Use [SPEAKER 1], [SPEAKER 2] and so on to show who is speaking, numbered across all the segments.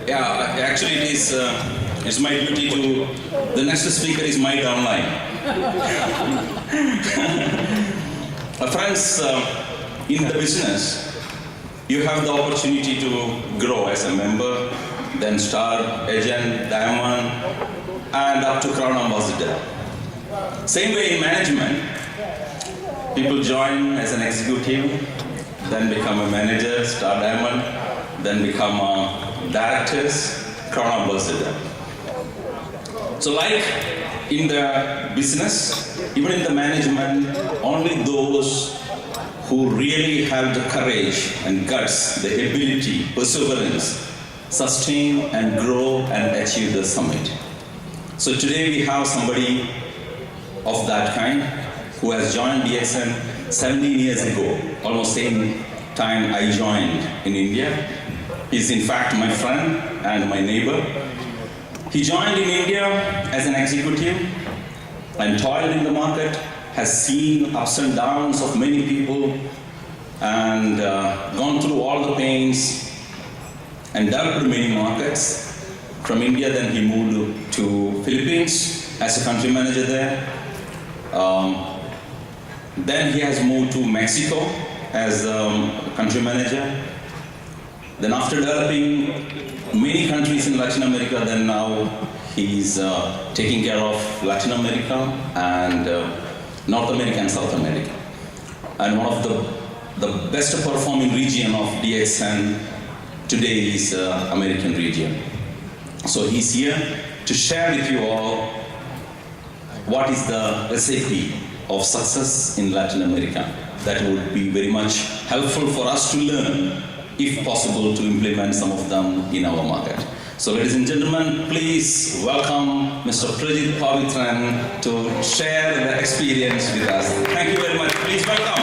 [SPEAKER 1] Yeah, actually it is, it's my duty to, the next speaker is my downline. Friends, in the business, you have the opportunity to grow as a member, then star, agent, diamond, and up to crown ambassador. Same way in management, people join as an executive, then become a manager, star diamond, then become directors, crown ambassador. So like in the business, even in the management, only those who really have the courage and guts, the ability, perseverance, sustain and grow and achieve the summit. So today we have somebody of that kind who has joined DXN 17 years ago, almost same time I joined in India. He's in fact my friend and my neighbor. He joined in India as an executive and toiled in the market, has seen ups and downs of many people and gone through all the pains and developed many markets. From India, then he moved to Philippines as a country manager there. Then he has moved to Mexico as a country manager. Then after developing many countries in Latin America, then now he's taking care of Latin America and North America and South America. And one of the best performing region of DXN today is American region. So he's here to share with you all what is the recipe of success in Latin America. That would be very much helpful for us to learn, if possible, to implement some of them in our market. So ladies and gentlemen, please welcome Mr. Prajith Pavithran to share the experience with us. Thank you very much. Please welcome.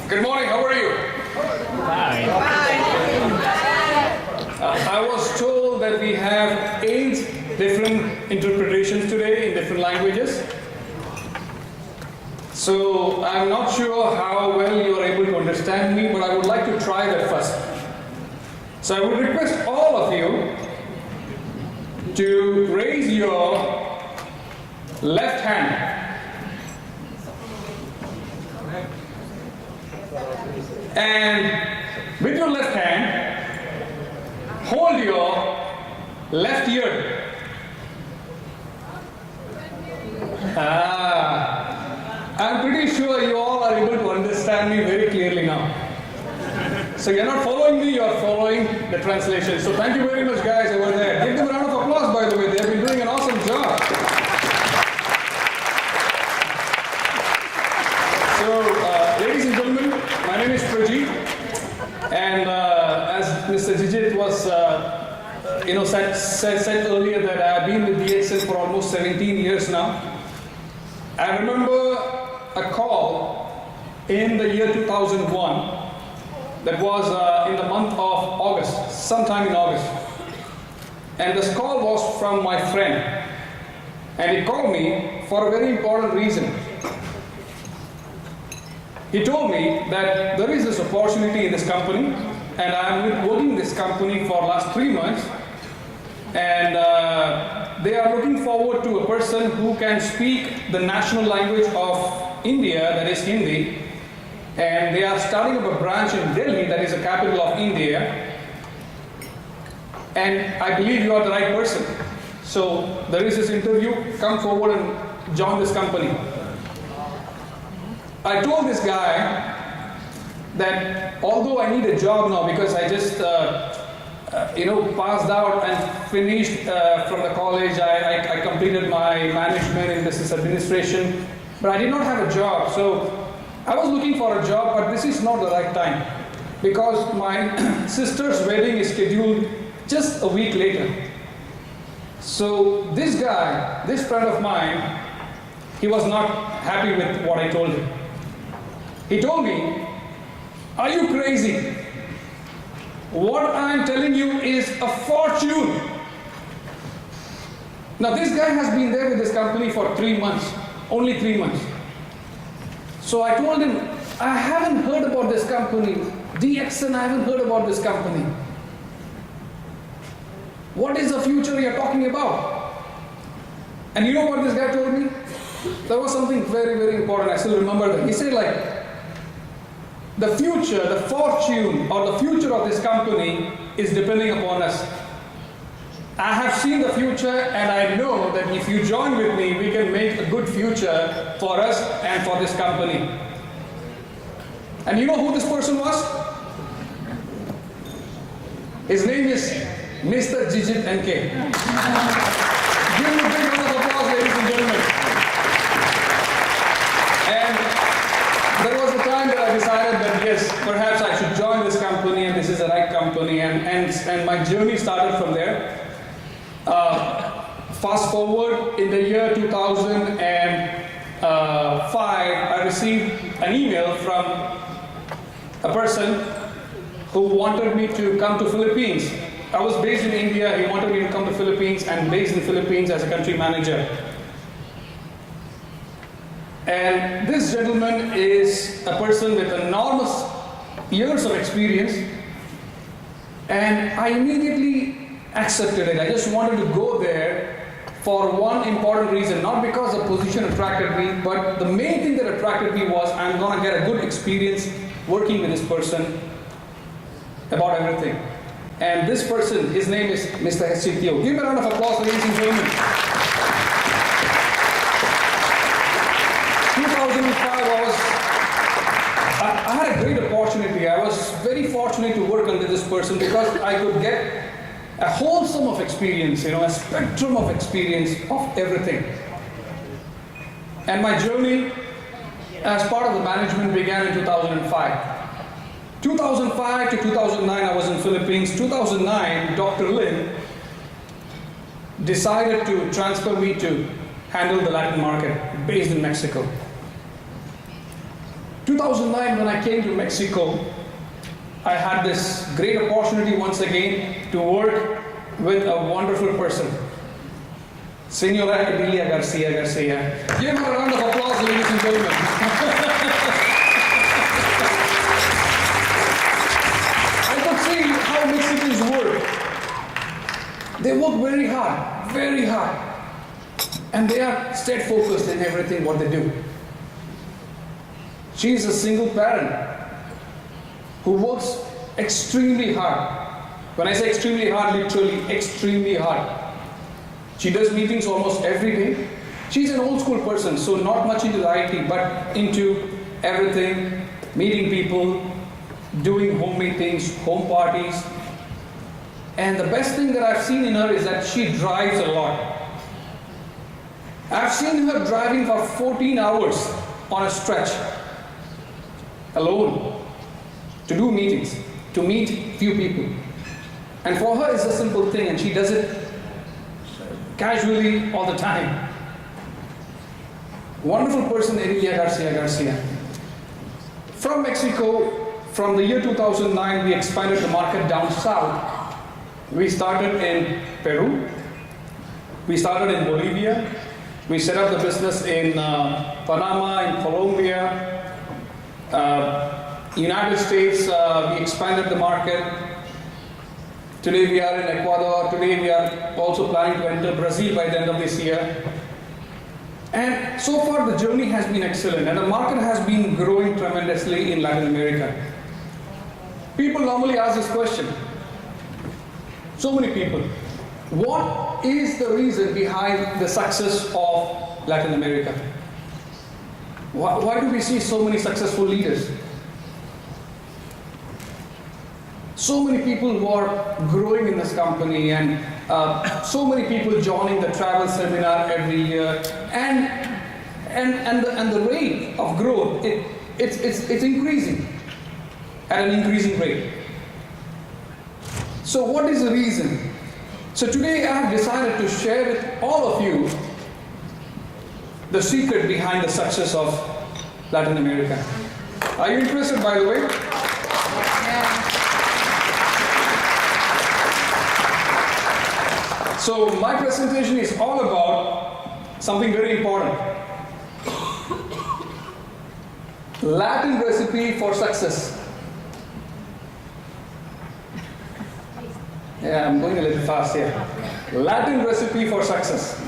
[SPEAKER 2] Good morning, how are you?
[SPEAKER 3] Fine.
[SPEAKER 2] I was told that we have 8 different interpretations today in different languages. So I'm not sure how well you are able to understand me, but I would like to try that first. So I would request all of you to raise your left hand. And with your left hand, hold your left ear. I'm pretty sure you all are able to understand me very clearly now. So you're not following me, you're following the translation. So thank you very much, guys over there. Give them a round of applause, by the way. They have been doing an awesome job. So, ladies and gentlemen, my name is Prajith, and as Mr. Jijit was, said earlier that I have been with DXN for almost 17 years now. I remember a call in the year 2001 that was in the month of August, sometime in August. And this call was from my friend, and he called me for a very important reason. He told me that there is this opportunity in this company, and I'm working in this company for the last 3 months, and they are looking forward to a person who can speak the national language of India, that is Hindi, and they are starting up a branch in Delhi, that is the capital of India, and I believe you are the right person. So there is this interview, come forward and join this company. I told this guy that although I need a job now because I just passed out and finished from the college, I completed my management in business administration, but I did not have a job. So I was looking for a job, but this is not the right time because my sister's wedding is scheduled just a week later. So this guy, this friend of mine, he was not happy with what I told him. He told me, "Are you crazy? What I'm telling you is a fortune." Now this guy has been there with this company for 3 months, only 3 months. So I told him, "I haven't heard about this company. DXN, I haven't heard about this company. What is the future you're talking about?" And you know what this guy told me? There was something very, very important. I still remember that. He said the future, the fortune or the future of this company is depending upon us. I have seen the future and I know that if you join with me, we can make a good future for us and for this company. And you know who this person was? His name is Mr. Jijit NK. Give him a big round of applause, ladies and gentlemen. And there was a time that I decided that yes, perhaps I should join this company and this is the right company, and my journey started from there. Fast forward in the year 2005, I received an email from a person who wanted me to come to Philippines. I was based in India, he wanted me to come to Philippines and based in Philippines as a country manager. And this gentleman is a person with enormous years of experience, and I immediately accepted it. I just wanted to go there for one important reason, not because the position attracted me, but the main thing that attracted me was I'm going to get a good experience working with this person about everything. And this person, his name is Mr. Teo. Give him a round of applause, ladies and gentlemen. 2005, I had a great opportunity. I was very fortunate to work under this person because I could get a whole sum of experience, a spectrum of experience of everything. And my journey as part of the management began in 2005. 2005 to 2009, I was in Philippines. 2009, Dr. Lin decided to transfer me to handle the Latin market based in Mexico. 2009, when I came to Mexico, I had this great opportunity once again to work with a wonderful person, Senora Emilia Garcia. Give her a round of applause, ladies and gentlemen. I could see how Mexicans work. They work very hard, and they are steadfast focused in everything what they do. She is a single parent who works extremely hard. When I say extremely hard, literally extremely hard. She does meetings almost every day. She's an old school person, so not much into the IT, but into everything, meeting people, doing home meetings, home parties. And the best thing that I've seen in her is that she drives a lot. I've seen her driving for 14 hours on a stretch, alone, to do meetings, to meet few people. And for her it's a simple thing, and she does it casually all the time. Wonderful person, Emilia Garcia. From Mexico, from the year 2009, we expanded the market down south. We started in Peru, we started in Bolivia, we set up the business in Panama, in Colombia, United States, we expanded the market. Today we are in Ecuador. Today we are also planning to enter Brazil by the end of this year. And so far the journey has been excellent, and the market has been growing tremendously in Latin America. People normally ask this question. So many people. What is the reason behind the success of Latin America? Why do we see so many successful leaders? So many people who are growing in this company, and so many people joining the travel seminar every year, and the rate of growth it's increasing at an increasing rate. So what is the reason? So today I have decided to share with all of you the secret behind the success of Latin America. Are you interested, by the way? So my presentation is all about something very important. Latin recipe for success. Yeah, I'm going a little fast here. Latin recipe for success.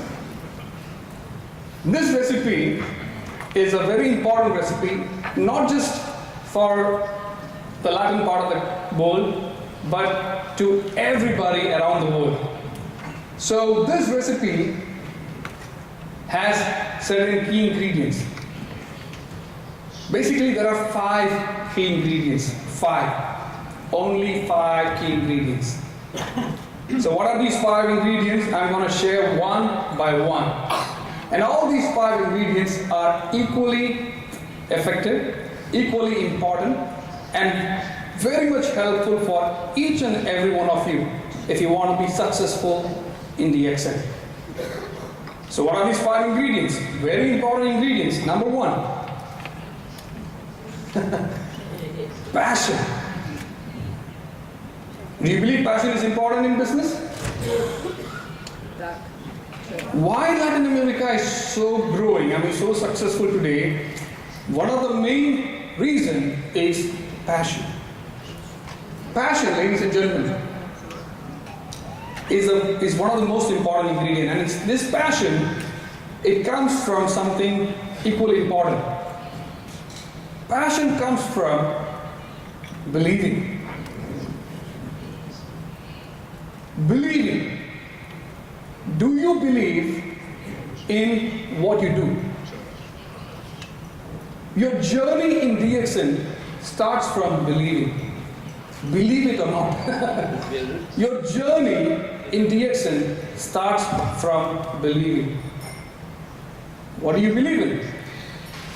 [SPEAKER 2] This recipe is a very important recipe, not just for the Latin part of the world, but to everybody around the world. So this recipe has certain key ingredients. Basically, there are 5 key ingredients. 5. Only 5 key ingredients. So what are these 5 ingredients? I'm going to share one by one. And all these 5 ingredients are equally effective, equally important, and very much helpful for each and every one of you if you want to be successful in the Excel. So what are these 5 ingredients? Very important ingredients. Number 1. Passion. Do you believe passion is important in business? Why Latin America is so growing, so successful today, one of the main reasons is passion. Passion, ladies and gentlemen, is one of the most important ingredients. And it's this passion, it comes from something equally important. Passion comes from believing. Believing. Do you believe in what you do? Your journey in DXN starts from believing. Believe it or not. Your journey in DXN starts from believing. What do you believe in?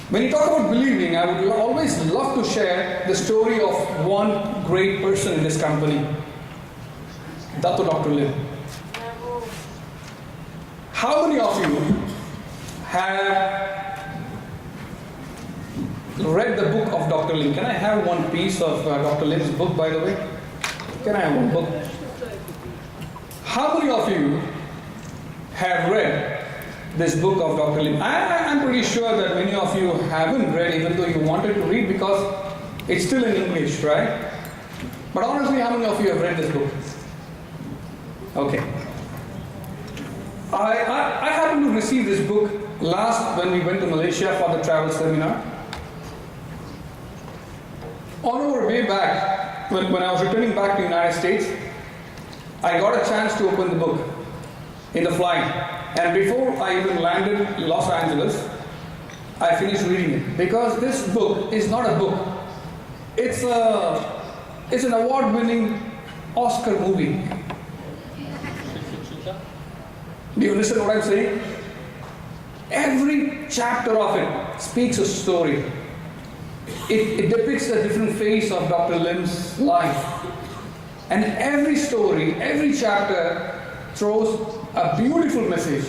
[SPEAKER 2] When you talk about believing, I would always love to share the story of one great person in this company, Dr. Lim. How many of you have read the book of Dr. Lim? Can I have one piece of Dr. Lim's book, by the way? Can I have one book? How many of you have read this book of Dr. Lim? I'm pretty sure that many of you haven't read, even though you wanted to read, because it's still in English, right? But honestly, how many of you have read this book? Okay. I happened to receive this book last when we went to Malaysia for the travel seminar. On our way back, when I was returning back to the United States, I got a chance to open the book in the flight. And before I even landed Los Angeles, I finished reading it. Because this book is not a book. It's an award-winning Oscar movie. Do you listen to what I'm saying? Every chapter of it speaks a story. It depicts a different phase of Dr. Lim's life. And every story, every chapter throws a beautiful message.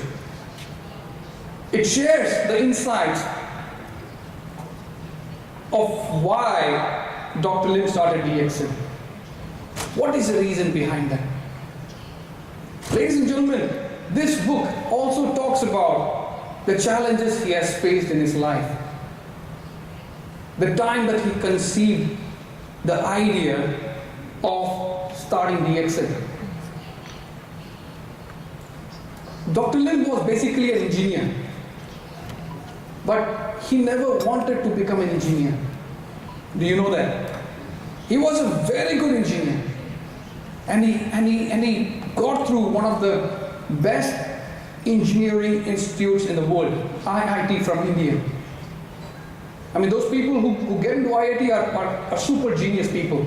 [SPEAKER 2] It shares the insights of why Dr. Lim started DXN. What is the reason behind that? Ladies and gentlemen, this book also talks about the challenges he has faced in his life. The time that he conceived the idea of starting DXN. Dr. Lim was basically an engineer, but he never wanted to become an engineer. Do you know that? He was a very good engineer, and he got through one of the best engineering institutes in the world, IIT from India. Those people who get into IIT are super genius people.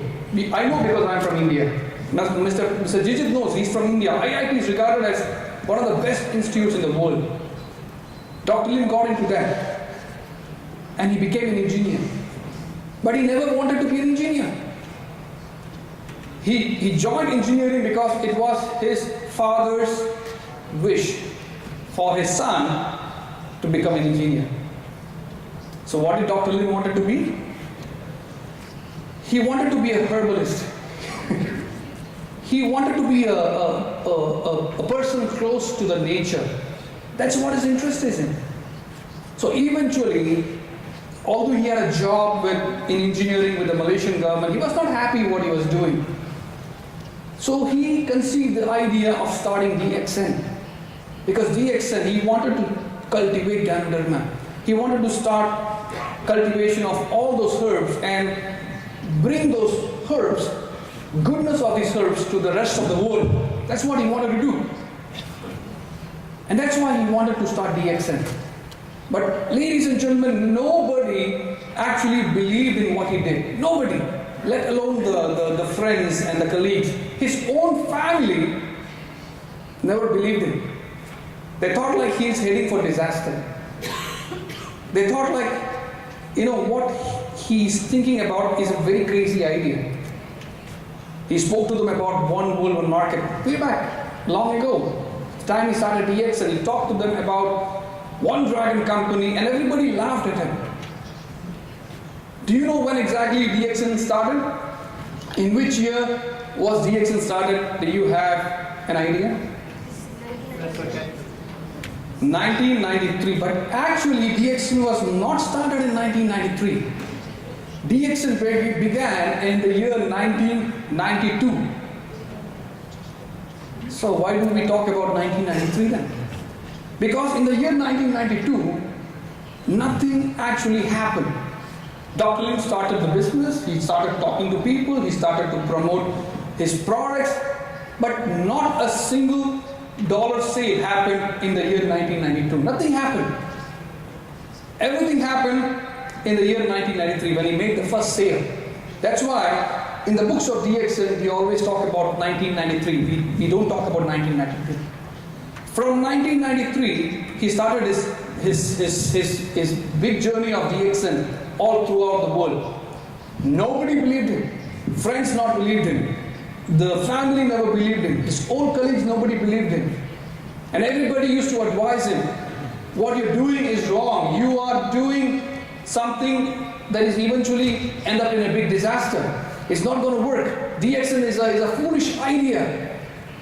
[SPEAKER 2] I know because I'm from India. Mr. Jijit knows, he's from India. IIT is regarded as one of the best institutes in the world. Dr. Lim got into that, and he became an engineer. But he never wanted to be an engineer. He joined engineering because it was his father's wish for his son to become an engineer. So what did Dr. Lim wanted to be? He wanted to be a herbalist. He wanted to be a person close to the nature. That's what his interest is in. So eventually, although he had a job in engineering with the Malaysian government, he was not happy what he was doing. So he conceived the idea of starting DXN. Because DXN, he wanted to cultivate Ganoderma. He wanted to start cultivation of all those herbs and bring those herbs, goodness of these herbs, to the rest of the world. That's what he wanted to do. And that's why he wanted to start DXN. But ladies and gentlemen, nobody actually believed in what he did. Nobody, let alone the friends and the colleagues. His own family never believed him. They thought like he's heading for disaster. They thought like, what he's thinking about is a very crazy idea. He spoke to them about one world, one market. Way back, long ago. The time he started DXN, he talked to them about one dragon company, and everybody laughed at him. Do you know when exactly DXN started? In which year was DXN started? Do you have an idea?
[SPEAKER 3] That's okay.
[SPEAKER 2] 1993. But actually DXN was not started in 1993. DXN began in the year 1992. So why do we talk about 1993 then? Because in the year 1992, nothing actually happened. Dr. Lim started the business, he started talking to people, he started to promote his products, but not a single dollar sale happened in the year 1992. Nothing happened. Everything happened in the year 1993 when he made the first sale. That's why in the books of DXN we always talk about 1993. We don't talk about 1992. From 1993, he started his big journey of DXN all throughout the world. Nobody believed him. Friends not believed him. The family never believed him. His old colleagues, nobody believed him. And everybody used to advise him, what you're doing is wrong. You are doing something that is eventually end up in a big disaster. It's not going to work. DXN is a foolish idea.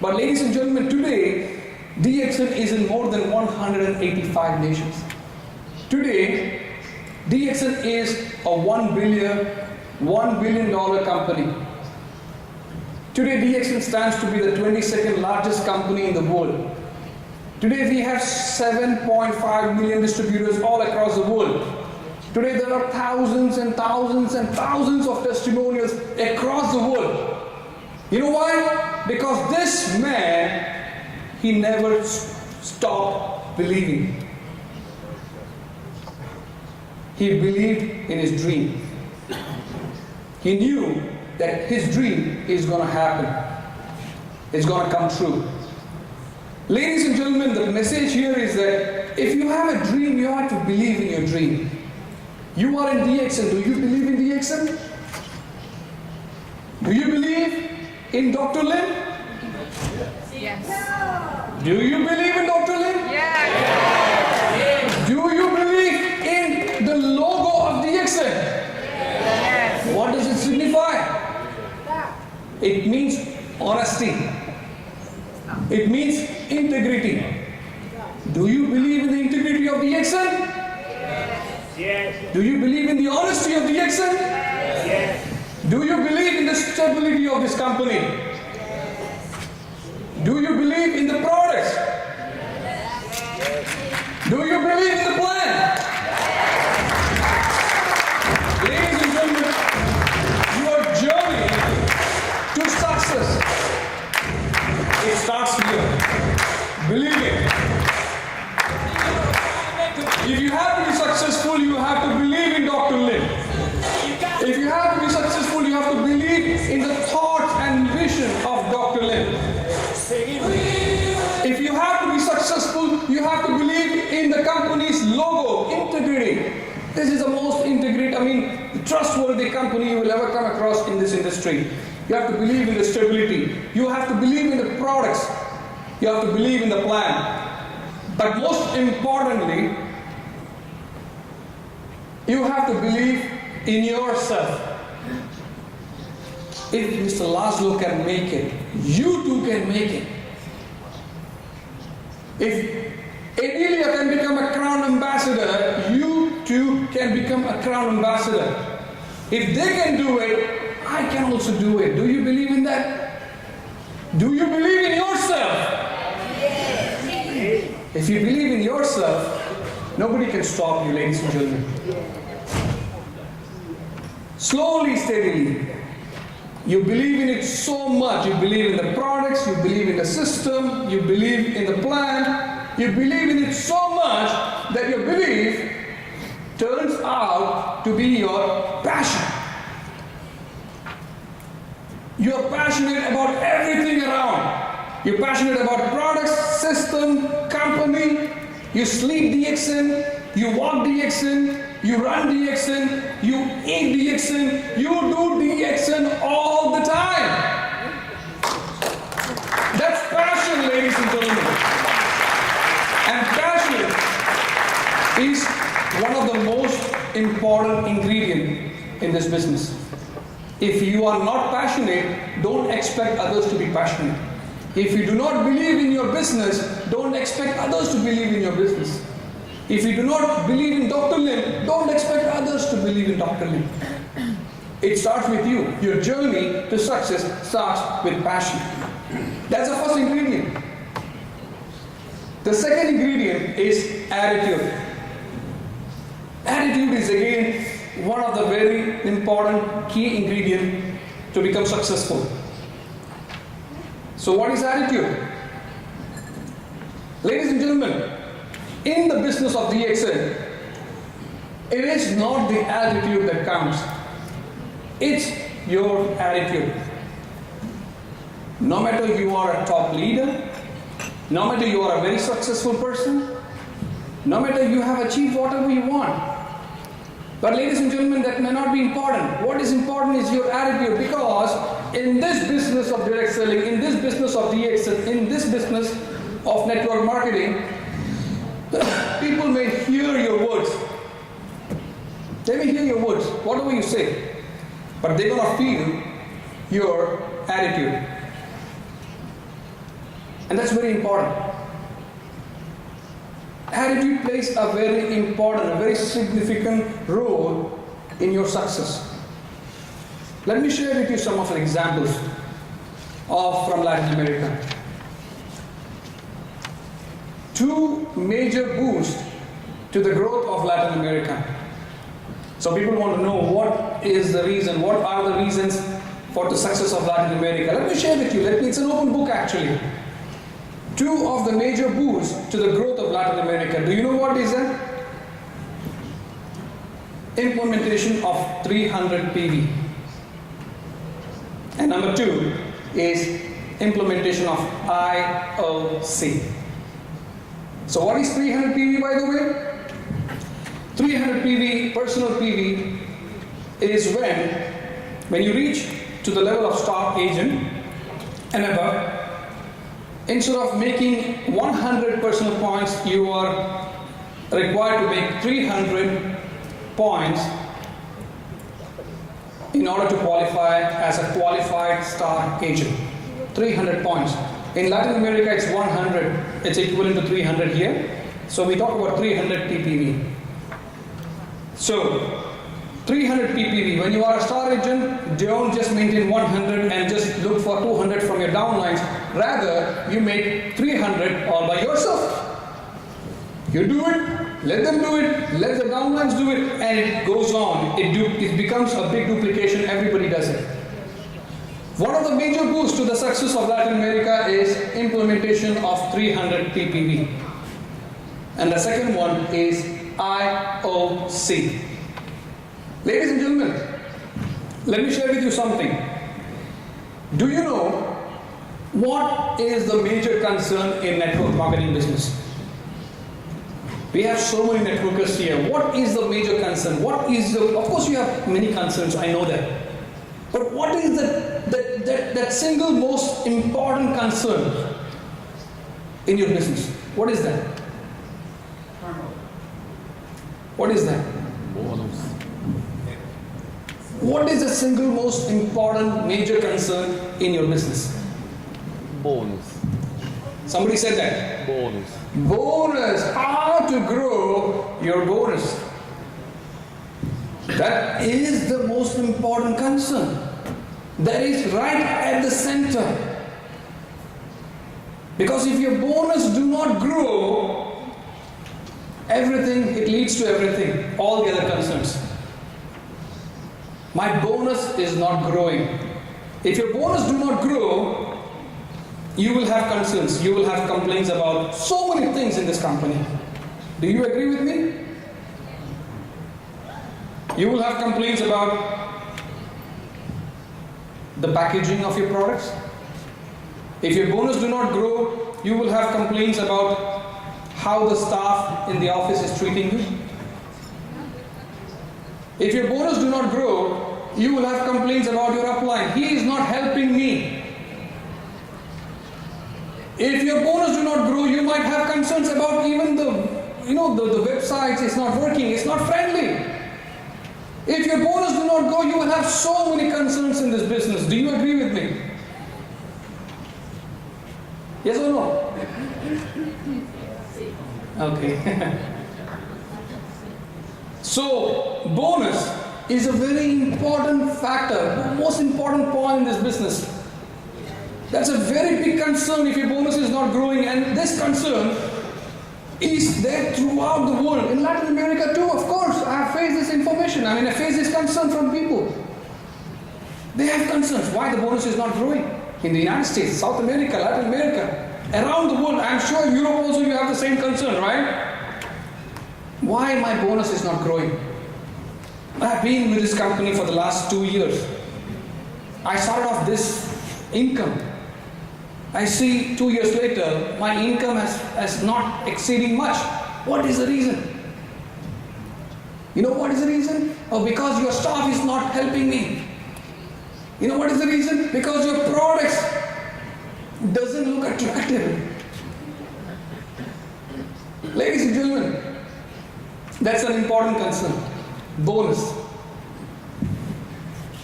[SPEAKER 2] But ladies and gentlemen, today, DXN is in more than 185 nations. Today, DXN is a $1 billion company. Today, DXN stands to be the 22nd largest company in the world. Today, we have 7.5 million distributors all across the world. Today, there are thousands and thousands and thousands of testimonials across the world. You know why? Because this man, he never stopped believing. He believed in his dream. He knew that his dream is going to happen. It's going to come true. Ladies and gentlemen, the message here is that if you have a dream, you have to believe in your dream. You are in DXN. Do you believe in DXN? Do you believe in Dr. Lim?
[SPEAKER 3] Yes.
[SPEAKER 2] Do you believe in Dr. Lim?
[SPEAKER 3] Yes.
[SPEAKER 2] Do you believe in the logo of DXN?
[SPEAKER 3] Yes.
[SPEAKER 2] What does it signify? It means honesty. It means integrity. Do you believe in the integrity of DXN?
[SPEAKER 4] Yes.
[SPEAKER 2] Do you believe in the honesty of DXN?
[SPEAKER 4] Yes.
[SPEAKER 2] Do you believe in the stability of this company? Do you believe in the products? Do you believe in the plan? Ladies and gentlemen, your journey to success, it starts here. Believe it. If you have to be successful, you have to believe in Dr. Lim. If you have to be successful, you have to believe in the thought and vision of Dr. Lim. If you have to be successful, you have to believe in the company's logo, integrity. This is the most trustworthy company you will ever come across in this industry. You have to believe in the stability. You have to believe in the products. You have to believe in the plan. But most importantly, you have to believe in yourself. if Mr. Laszlo can make it, you too can make it. If Adelia can become a crown ambassador, you too can become a crown ambassador. If they can do it, I can also do it. Do you believe in that? Do you believe in yourself? If you believe in yourself, nobody can stop you, ladies and gentlemen. Slowly, steadily. You believe in it so much. You believe in the products, you believe in the system, you believe in the plan, you believe in it so much that your belief turns out to be your passion. You're passionate about everything around. You're passionate about products, system, company. You sleep DXN, you walk DXN, you run DXN, you eat DXN, you do DXN all the time. That's passion, ladies and gentlemen. And passion is one of the most important ingredients in this business. If you are not passionate, don't expect others to be passionate. If you do not believe in your business, don't expect others to believe in your business. If you do not believe in Dr. Lim, don't expect others to believe in Dr. Lim. It starts with you. Your journey to success starts with passion. That's the first ingredient. The second ingredient is attitude. Attitude is again one of the very important key ingredients to become successful. So what is attitude? Ladies and gentlemen, in the business of DXN, it is not the attitude that counts. It's your attitude. No matter you are a top leader, no matter you are a very successful person, no matter you have achieved whatever you want. But ladies and gentlemen, that may not be important. What is important is your attitude, because in this business of direct selling, in this business of DXN, in this business of network marketing, people may hear your words. They may hear your words, whatever you say, but they're going to feel your attitude. And that's very important. Attitude plays a very important, a very significant role in your success. Let me share with you some of the examples from Latin America. Two major boosts to the growth of Latin America. So people want to know what is the reason, what are the reasons for the success of Latin America. Let me share with you. It's an open book actually. Two of the major boosts to the growth of Latin America. Do you know what is that? Implementation of 300 PV. And number two is implementation of IOC. So what is 300 PV, by the way? 300 PV, personal PV, is when you reach to the level of star agent and above, instead of making 100 personal points, you are required to make 300 points in order to qualify as a qualified star agent. 300 points. In Latin America, it's 100. It's equivalent to 300 here. So we talk about 300 PPV. So 300 PPV. When you are a star agent, don't just maintain 100 and just look for 200 from your downlines. Rather, you make 300 all by yourself. You do it, let them do it, let the downlines do it, and it goes on. It becomes a big duplication. Everybody does it. One of the major boosts to the success of Latin America is implementation of 300 PPV. And the second one is IOC. Ladies and gentlemen, let me share with you something. Do you know what is the major concern in network marketing business? We have so many networkers here. What is the major concern? Of course you have many concerns, I know that. But what is that single most important concern in your business? What is that? What is that? What is the single most important major concern in your business?
[SPEAKER 5] Bonus.
[SPEAKER 2] Somebody said that.
[SPEAKER 5] Bonus.
[SPEAKER 2] Bonus. How to grow your bonus. That is the most important concern. That is right at the center. Because if your bonus do not grow, everything, it leads to everything, all the other concerns. My bonus is not growing. If your bonus do not grow, you will have concerns, you will have complaints about so many things in this company. Do you agree with me? You will have complaints about the packaging of your products. If your bonus do not grow, you will have complaints about how the staff in the office is treating you. If your bonus do not grow, you will have complaints about your upline. He is not helping me. If your bonus do not grow, you might have concerns about even the websites is not working, it's not friendly. If your bonus do not grow, you will have so many concerns in this business. Do you agree with me? Yes or no? Okay. So, bonus is a very important factor, the most important point in this business. That's a very big concern if your bonus is not growing, and this concern is there throughout the world. In Latin America too, of course, I have faced this information. I face this concern from people. They have concerns why the bonus is not growing. In the United States, South America, Latin America, around the world, I'm sure Europe also you have the same concern, right? Why my bonus is not growing? I've been with this company for the last 2 years. I started off this income. I see 2 years later, my income has not exceeding much. What is the reason? You know what is the reason? Oh, because your staff is not helping me. You know what is the reason? Because your products doesn't look attractive. Ladies and gentlemen, that's an important concern. Bonus.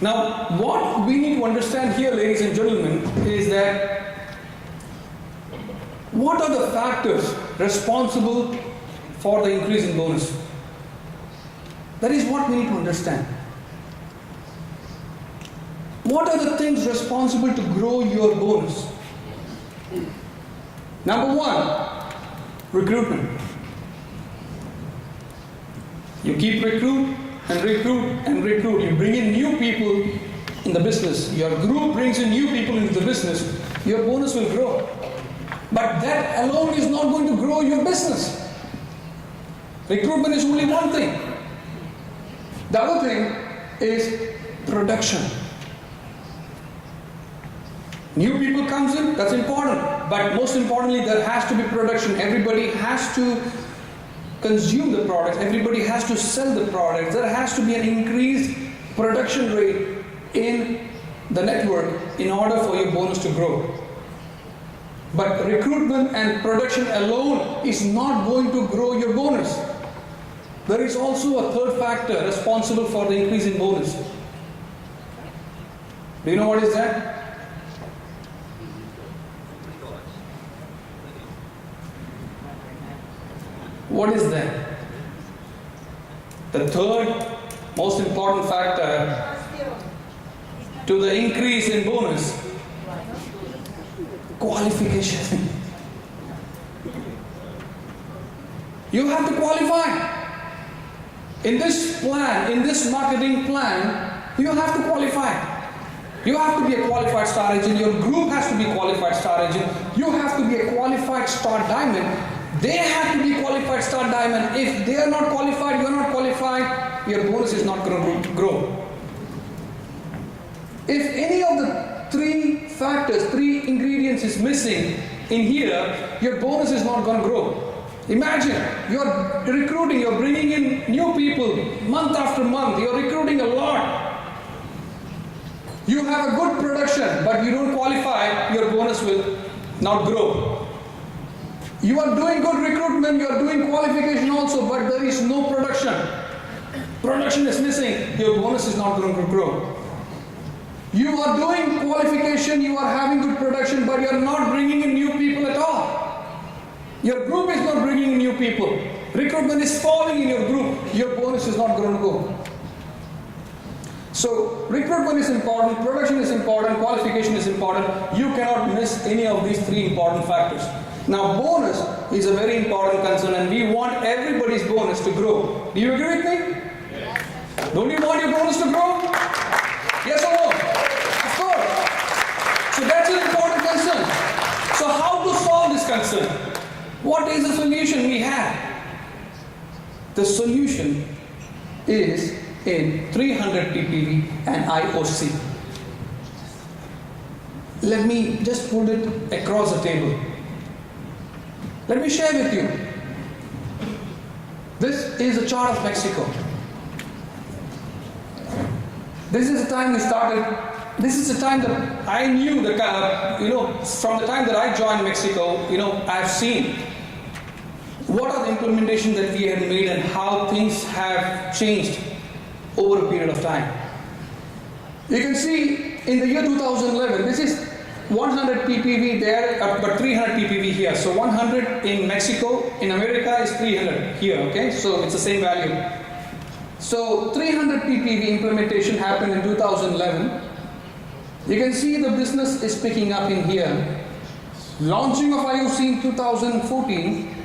[SPEAKER 2] Now, what we need to understand here, ladies and gentlemen, is that what are the factors responsible for the increase in bonus? That is what we need to understand. What are the things responsible to grow your bonus? Number one, recruitment. You keep recruit and recruit and recruit. You bring in new people in the business. Your group brings in new people into the business. Your bonus will grow. But that alone is not going to grow your business. Recruitment is only one thing. The other thing is production. New people comes in, that's important. But most importantly, there has to be production. Everybody has to consume the products. Everybody has to sell the products. There has to be an increased production rate in the network in order for your bonus to grow. But recruitment and production alone is not going to grow your bonus. There is also a third factor responsible for the increase in bonus. Do you know what is that? What is that? The third most important factor to the increase in bonus: qualification. You have to qualify. In this plan, in this marketing plan, you have to qualify. You have to be a qualified star agent. Your group has to be a qualified star agent. You have to be a qualified star diamond. They have to be qualified star diamond. If they are not qualified, you are not qualified, your bonus is not going to grow. If any of the three factors, three ingredients is missing in here, your bonus is not going to grow. Imagine, you're recruiting, you're bringing in new people month after month, you're recruiting a lot. You have a good production, but you don't qualify, your bonus will not grow. You are doing good recruitment, you are doing qualification also, but there is no production. production is missing, your bonus is not going to grow. You are doing qualification, you are having good production, but you are not bringing in new people at all. Your group is not bringing in new people. Recruitment is falling in your group, your bonus is not going to go. So recruitment is important, production is important, qualification is important. You cannot miss any of these three important factors. Now bonus is a very important concern and we want everybody's bonus to grow. Do you agree with me? Yes. Don't you want your bonus to grow? Yes or no? Of course. So that's an important concern. So how to solve this concern? What is the solution we have? The solution is in 300 ppv and IOC. Let me just put it across the table. Let me share with you. This is a chart of Mexico. This is the time we started. This is the time that I knew the from the time that I joined Mexico, I've seen what are the implementation that we had made and how things have changed over a period of time. You can see in the year 2011, this is 100 ppv there, but 300 ppv here. So 100 in Mexico, in America is 300 here, okay? So it's the same value. So 300 ppv implementation happened in 2011. You can see the business is picking up in here. Launching of IOC in 2014,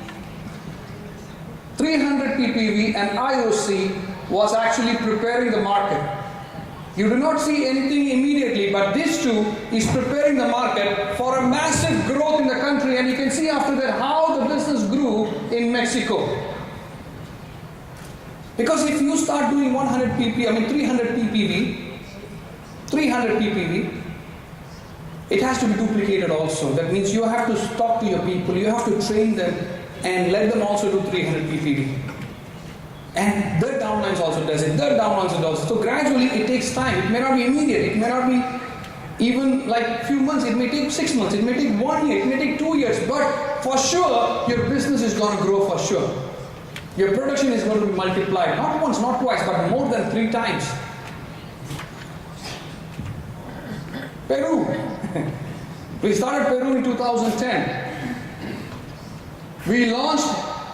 [SPEAKER 2] 300 ppv and IOC was actually preparing the market. You do not see anything immediately, but this too is preparing the market for a massive growth in the country, and you can see after that how the business grew in Mexico. Because if you start doing 300 ppv, it has to be duplicated also. That means you have to talk to your people, you have to train them and let them also do 300 ppv. And the downlines also does it, the downlines also. So gradually it takes time. It may not be immediate, it may not be even like few months, it may take 6 months, it may take 1 year, it may take 2 years, but for sure your business is going to grow for sure. Your production is going to be multiplied, not once, not twice, but more than 3 times. Peru. We started Peru in 2010. We launched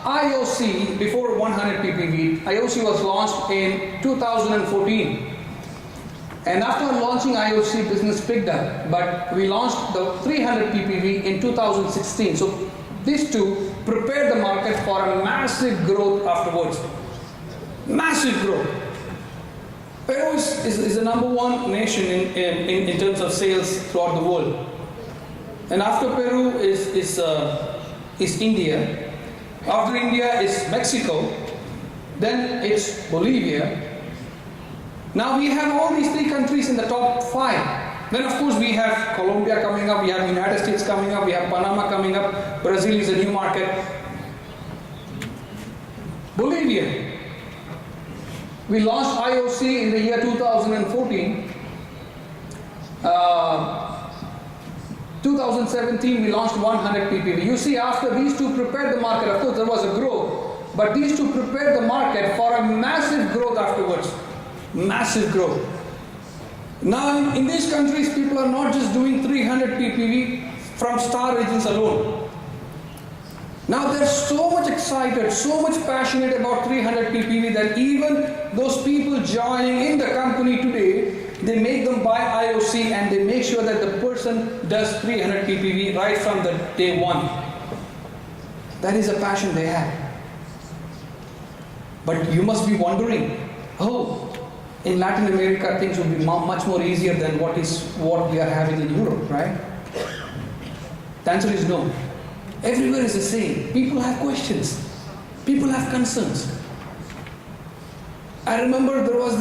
[SPEAKER 2] IOC before 100 ppv. IOC was launched in 2014. And after launching IOC, business picked up. But we launched the 300 ppv in 2016. So these two prepared the market for a massive growth afterwards. Massive growth. Peru is the number one nation in terms of sales throughout the world. And after Peru is India. After India is Mexico. Then it's Bolivia. Now we have all these 3 countries in the top 5. Then of course we have Colombia coming up, we have United States coming up, we have Panama coming up, Brazil is a new market. Bolivia. We launched IOC in the year 2014. 2017 we launched 100 ppv. You see, after these two prepared the market, of course there was a growth, but these two prepared the market for a massive growth afterwards. Massive growth. Now in these countries people are not just doing 300 ppv from star agents alone. Now they're so much excited, so much passionate about 300 ppv that even those people joining in the company today, they make them buy IOC and they make sure that the person does 300 ppv right from the day one. That is a passion they have. But you must be wondering, oh, in Latin America things would be much more easier than what we are having in Europe, right? The answer is no. Everywhere is the same. People have questions. People have concerns. I remember there was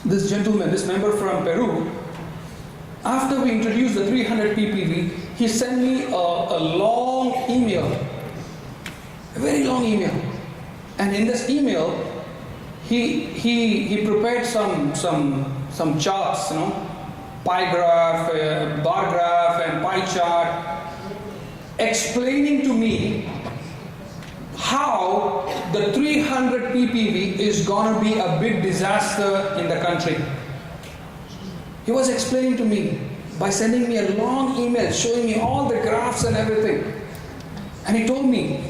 [SPEAKER 2] this gentleman, this member from Peru. After we introduced the 300 ppv, he sent me a long email, a very long email. And in this email, he prepared some charts, pie graph, bar graph, and pie chart, explaining to me how the 300 PPV is going to be a big disaster in the country. He was explaining to me by sending me a long email showing me all the graphs and everything. And he told me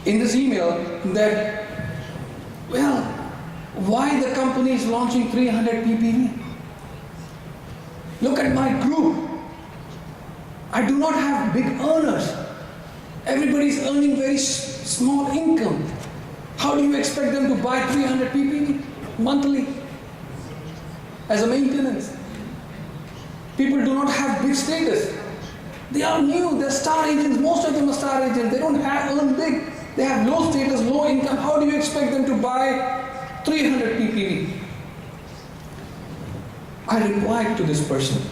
[SPEAKER 2] in this email that, well, why the company is launching 300 PPV? Look at my group. I do not have big earners. Everybody is earning very small income. How do you expect them to buy 300 PPV monthly as a maintenance? People do not have big status. They are new, they're star agents. Most of them are star agents. They don't earn big. They have low status, low income. How do you expect them to buy 300 PPV? I replied to this person.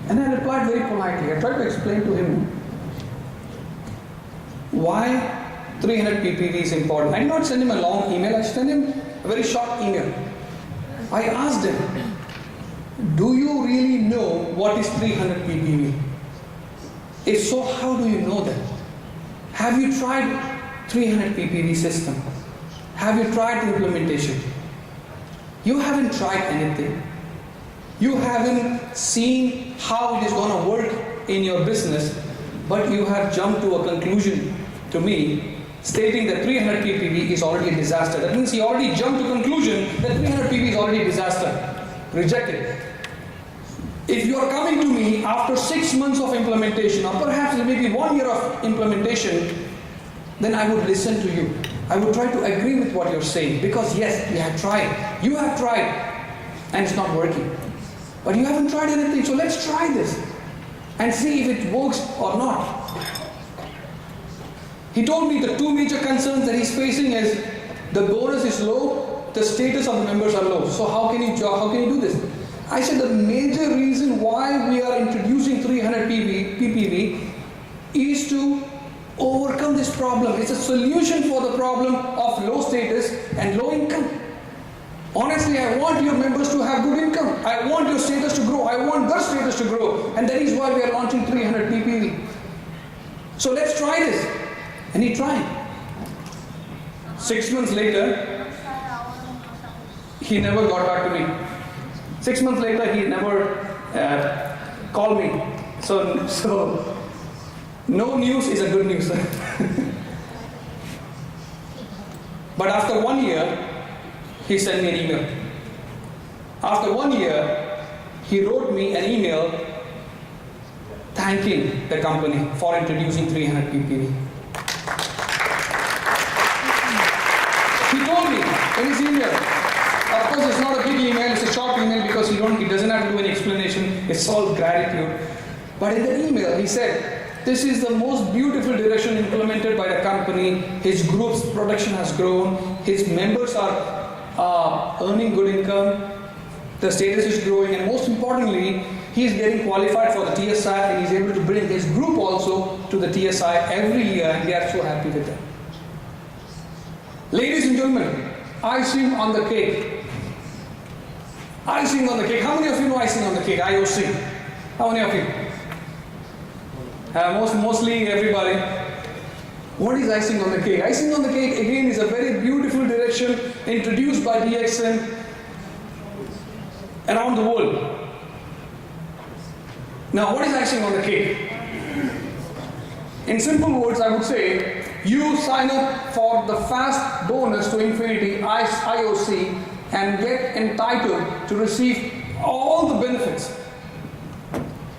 [SPEAKER 2] And I replied very politely. I tried to explain to him why 300 PPV is important. I did not send him a long email. I sent him a very short email. I asked him, do you really know what is 300 PPV? If so, how do you know that? Have you tried 300 PPV system? Have you tried the implementation? You haven't tried anything. You haven't seen how it is going to work in your business, but you have jumped to a conclusion to me stating that 300 PPV is already a disaster. That means he already jumped to conclusion that 300 PPV is already a disaster. Rejected. If you are coming to me after 6 months of implementation, or perhaps maybe 1 year of implementation, then I would listen to you. I would try to agree with what you're saying, because yes, we have tried. You have tried, and it's not working. But you haven't tried anything, so let's try this and see if it works or not. He told me the two major concerns that he's facing is the bonus is low, the status of the members are low. So how can you do this? I said the major reason why we are introducing 300 PPV is to overcome this problem. It's a solution for the problem of low status and low income. Honestly, I want your members to have good income. I want your status to grow. I want their status to grow. And that is why we are launching 300 PPV. So let's try this. And he tried. 6 months later, he never got back to me. 6 months later, he never called me. So no news is a good news. But after 1 year, he sent me an email. After 1 year, he wrote me an email thanking the company for introducing 300 PPV. He told me in his email, of course it's not a big email, it's a short email because he doesn't have to do any explanation, it's all gratitude. But in the email he said, this is the most beautiful direction implemented by the company. His group's production has grown, his members are earning good income, the status is growing, and most importantly, he is getting qualified for the TSI and he's able to bring his group also to the TSI every year, and they are so happy with that. Ladies and gentlemen, icing on the cake. Icing on the cake. How many of you know icing on the cake? IOC. How many of you? Mostly everybody. What is icing on the cake? Icing on the cake again is a very beautiful direction introduced by DXN around the world. Now, what is icing on the cake? In simple words, I would say you sign up for the fast bonus to infinity IOC and get entitled to receive all the benefits.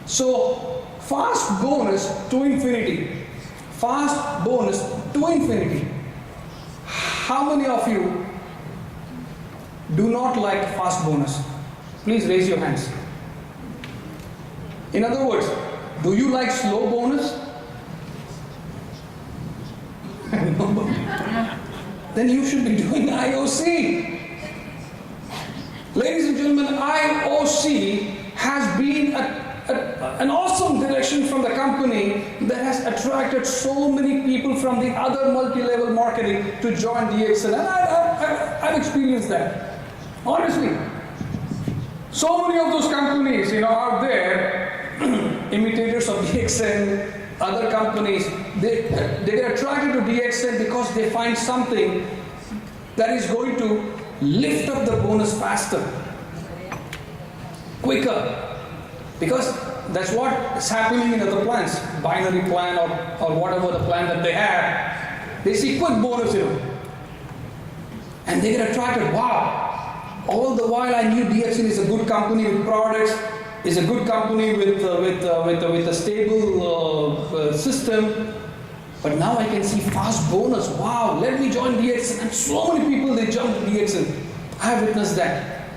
[SPEAKER 2] So, fast bonus to infinity. Fast bonus to infinity. How many of you do not like fast bonus? Please raise your hands. In other words, do you like slow bonus? Then you should be doing IOC. Ladies and gentlemen, IOC has been an awesome direction from the company that has attracted so many people from the other multi-level marketing to join DXN. And I've experienced that. Honestly. So many of those companies, out there, imitators of DXN, other companies, they get attracted to DXN because they find something that is going to lift up the bonus faster, quicker, because that's what is happening in other plans, binary plan or whatever the plan that they have. They see quick bonus, and they get attracted. Wow! All the while I knew DXN is a good company with products, is a good company with a stable system. But now I can see fast bonus. Wow, let me join DXN. And so many people, they jump to DXN. I have witnessed that.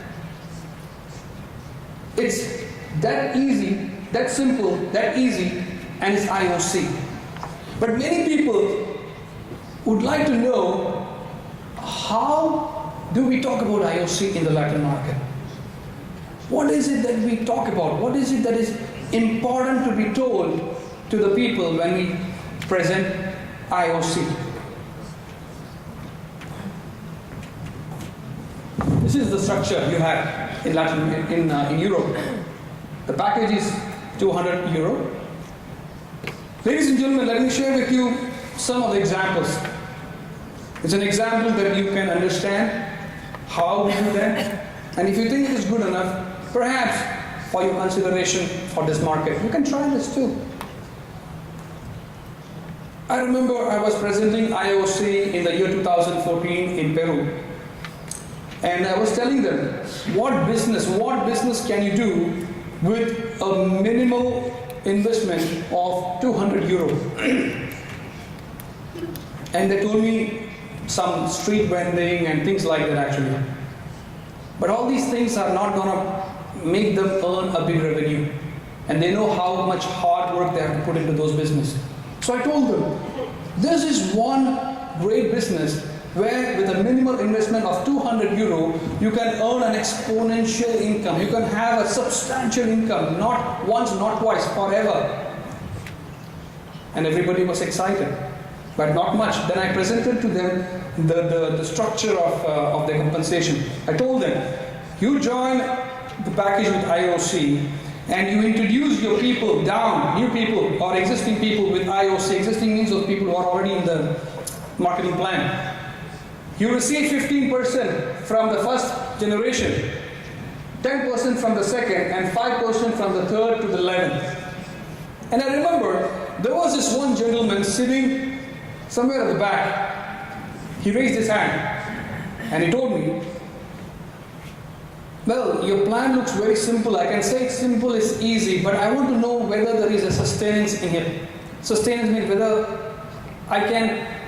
[SPEAKER 2] It's that easy, that simple, that easy, and it's IOC. But many people would like to know, how do we talk about IOC in the Latin market? What is it that we talk about? What is it that is important to be told to the people when we present IOC? This is the structure you have in Europe. The package is 200 euro. Ladies and gentlemen, let me share with you some of the examples. It's an example that you can understand how we do that. And if you think it is good enough, perhaps for your consideration for this market, you can try this too. I remember I was presenting IOC in the year 2014 in Peru. And I was telling them, what business can you do with a minimal investment of 200 euro? And they told me some street vending and things like that actually. But all these things are not going to make them earn a big revenue. And they know how much hard work they have to put into those businesses. So I told them, this is one great business where with a minimal investment of 200 euro, you can earn an exponential income. You can have a substantial income, not once, not twice, forever. And everybody was excited, but not much. Then I presented to them the structure of their compensation. I told them, you join the package with IOC, and you introduce your people down, new people or existing people with IOC. Existing means those people who are already in the marketing plan. You receive 15% from the first generation, 10% from the second, and 5% from the third to the 11th. And I remember there was this one gentleman sitting somewhere at the back. He raised his hand and he told me, well, your plan looks very simple. I can say it's simple, it's easy, but I want to know whether there is a sustenance in it. Sustenance means whether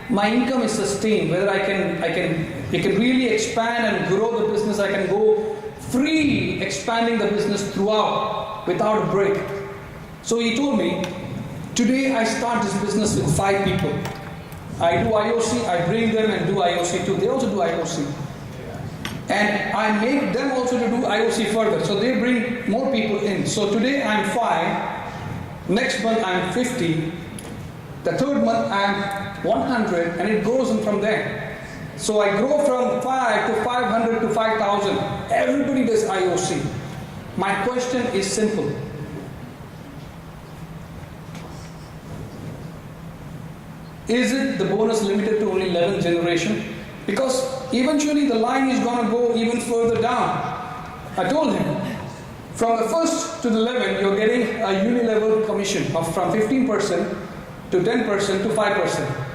[SPEAKER 2] my income is sustained, whether it can really expand and grow the business. I can go free expanding the business throughout without a break. So he told me, today I start this business with 5 people. I do IOC, I bring them and do IOC too. They also do IOC. And I make them also to do IOC further. So they bring more people in. So today I'm 5, next month I'm 50, the third month I'm 100, and it goes on from there. So I grow from 5 to 500 to 5,000. Everybody does IOC. My question is simple. Is it the bonus limited to only 11th generation? Because eventually the line is going to go even further down. I told him, from the first to the 11th, you're getting a unilevel commission of from 15% to 10% to 5%.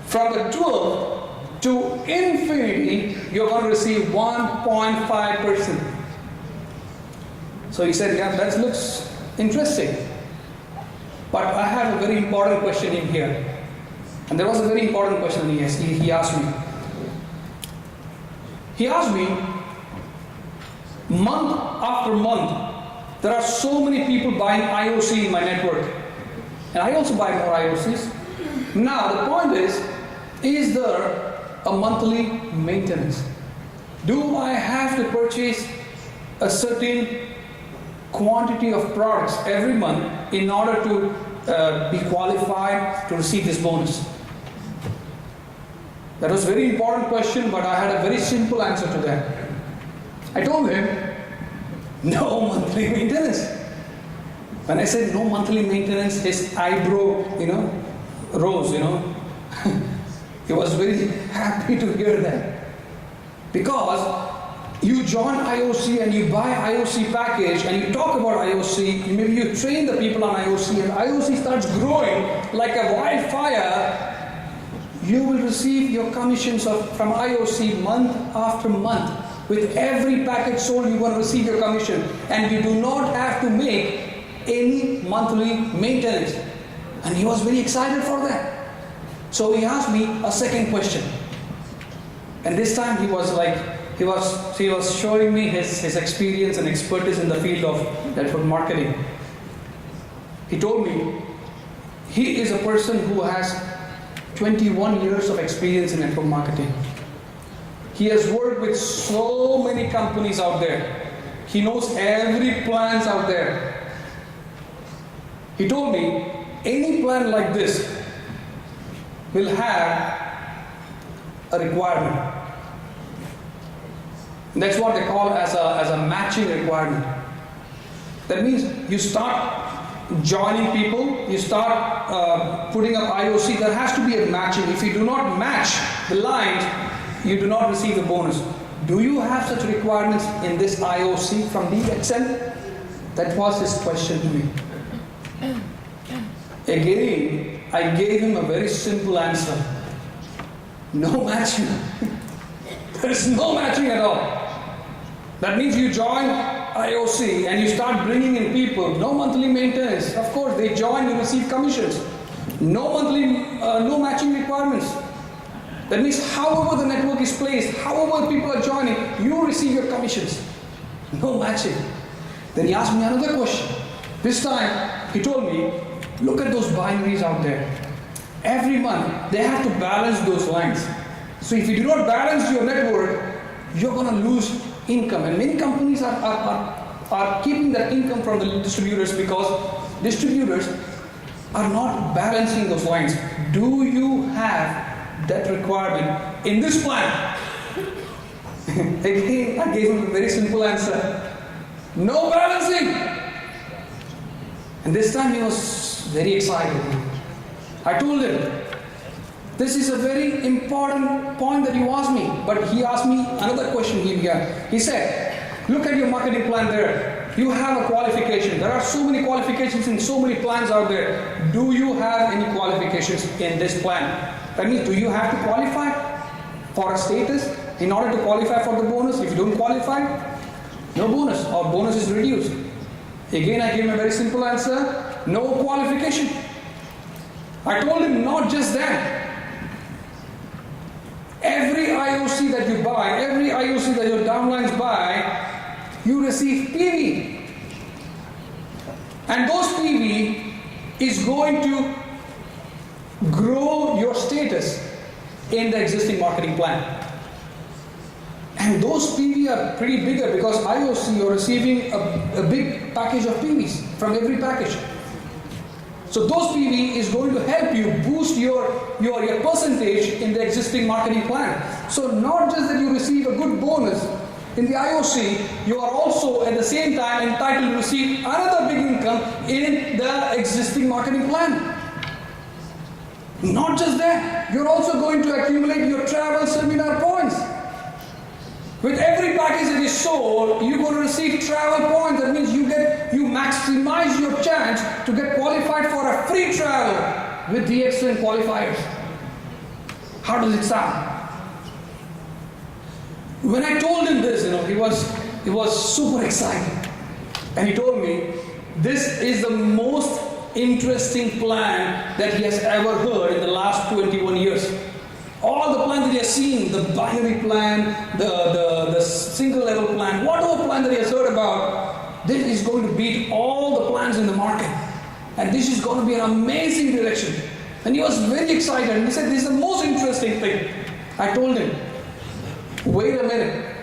[SPEAKER 2] From the 12th to infinity, you're going to receive 1.5%. So he said, yeah, that looks interesting. But I have a very important question in here. And there was a very important question he asked me. He asked me, month after month, there are so many people buying IOC in my network. And I also buy more IOCs. Now the point is there a monthly maintenance? Do I have to purchase a certain quantity of products every month in order to be qualified to receive this bonus? That was a very important question, but I had a very simple answer to that. I told him, no monthly maintenance. When I said no monthly maintenance, his eyebrow, rose, He was very happy to hear that. Because you join IOC and you buy IOC package and you talk about IOC, maybe you train the people on IOC and IOC starts growing like a wildfire, you will receive your commissions from IOC month after month. With every package sold, you're going to receive your commission, and you do not have to make any monthly maintenance. And he was very excited for that. So he asked me a second question. And this time he was showing me his experience and expertise in the field of network marketing. He told me he is a person who has 21 years of experience in network marketing. He has worked with so many companies out there. He knows every plans out there. He told me any plan like this will have a requirement. And that's what they call as a matching requirement. That means you start joining people, you start putting up IOC, there has to be a matching. If you do not match the lines, you do not receive the bonus. Do you have such requirements in this IOC from DXN? That was his question to me. Again, I gave him a very simple answer. No matching. There is no matching at all. That means you join IOC and you start bringing in people. No monthly maintenance. Of course, they join, you receive commissions. No matching requirements. That means however the network is placed, however people are joining, you receive your commissions. No matching. Then he asked me another question. This time, he told me, look at those binaries out there. Every month, they have to balance those lines. So if you do not balance your network, you're going to lose income. And many companies are keeping that income from the distributors because distributors are not balancing those lines. Do you have that requirement in this plan? Again, I gave him a very simple answer. No balancing. And this time he was very excited. I told him, this is a very important point that you asked me. But he asked me another question here. He said, look at your marketing plan there. You have a qualification. There are so many qualifications in so many plans out there. Do you have any qualifications in this plan? That means, do you have to qualify for a status in order to qualify for the bonus? If you don't qualify, no bonus or bonus is reduced. Again, I gave him a very simple answer. No qualification. I told him not just that. Every IOC that you buy, every IOC that your downlines buy, you receive PV. And those PV is going to grow your status in the existing marketing plan. And those PV are pretty bigger because IOC you're receiving a big package of PVs from every package. So those PV is going to help you boost your percentage in the existing marketing plan. So not just that you receive a good bonus in the IOC, you are also at the same time entitled to receive another big income in the existing marketing plan. Not just that, you're also going to accumulate your travel seminar points. With every package that is sold, you're going to receive travel points. That means you maximize your chance to get qualified for a free travel with DXN qualifiers. How does it sound? When I told him this, he was super excited. And he told me, this is the most interesting plan that he has ever heard in the last 21 years. All the plans that he has seen, the binary plan, the single level plan, whatever plan that he has heard about, this is going to beat all the plans in the market. And this is going to be an amazing direction. And he was very excited. And he said, this is the most interesting thing. I told him, wait a minute.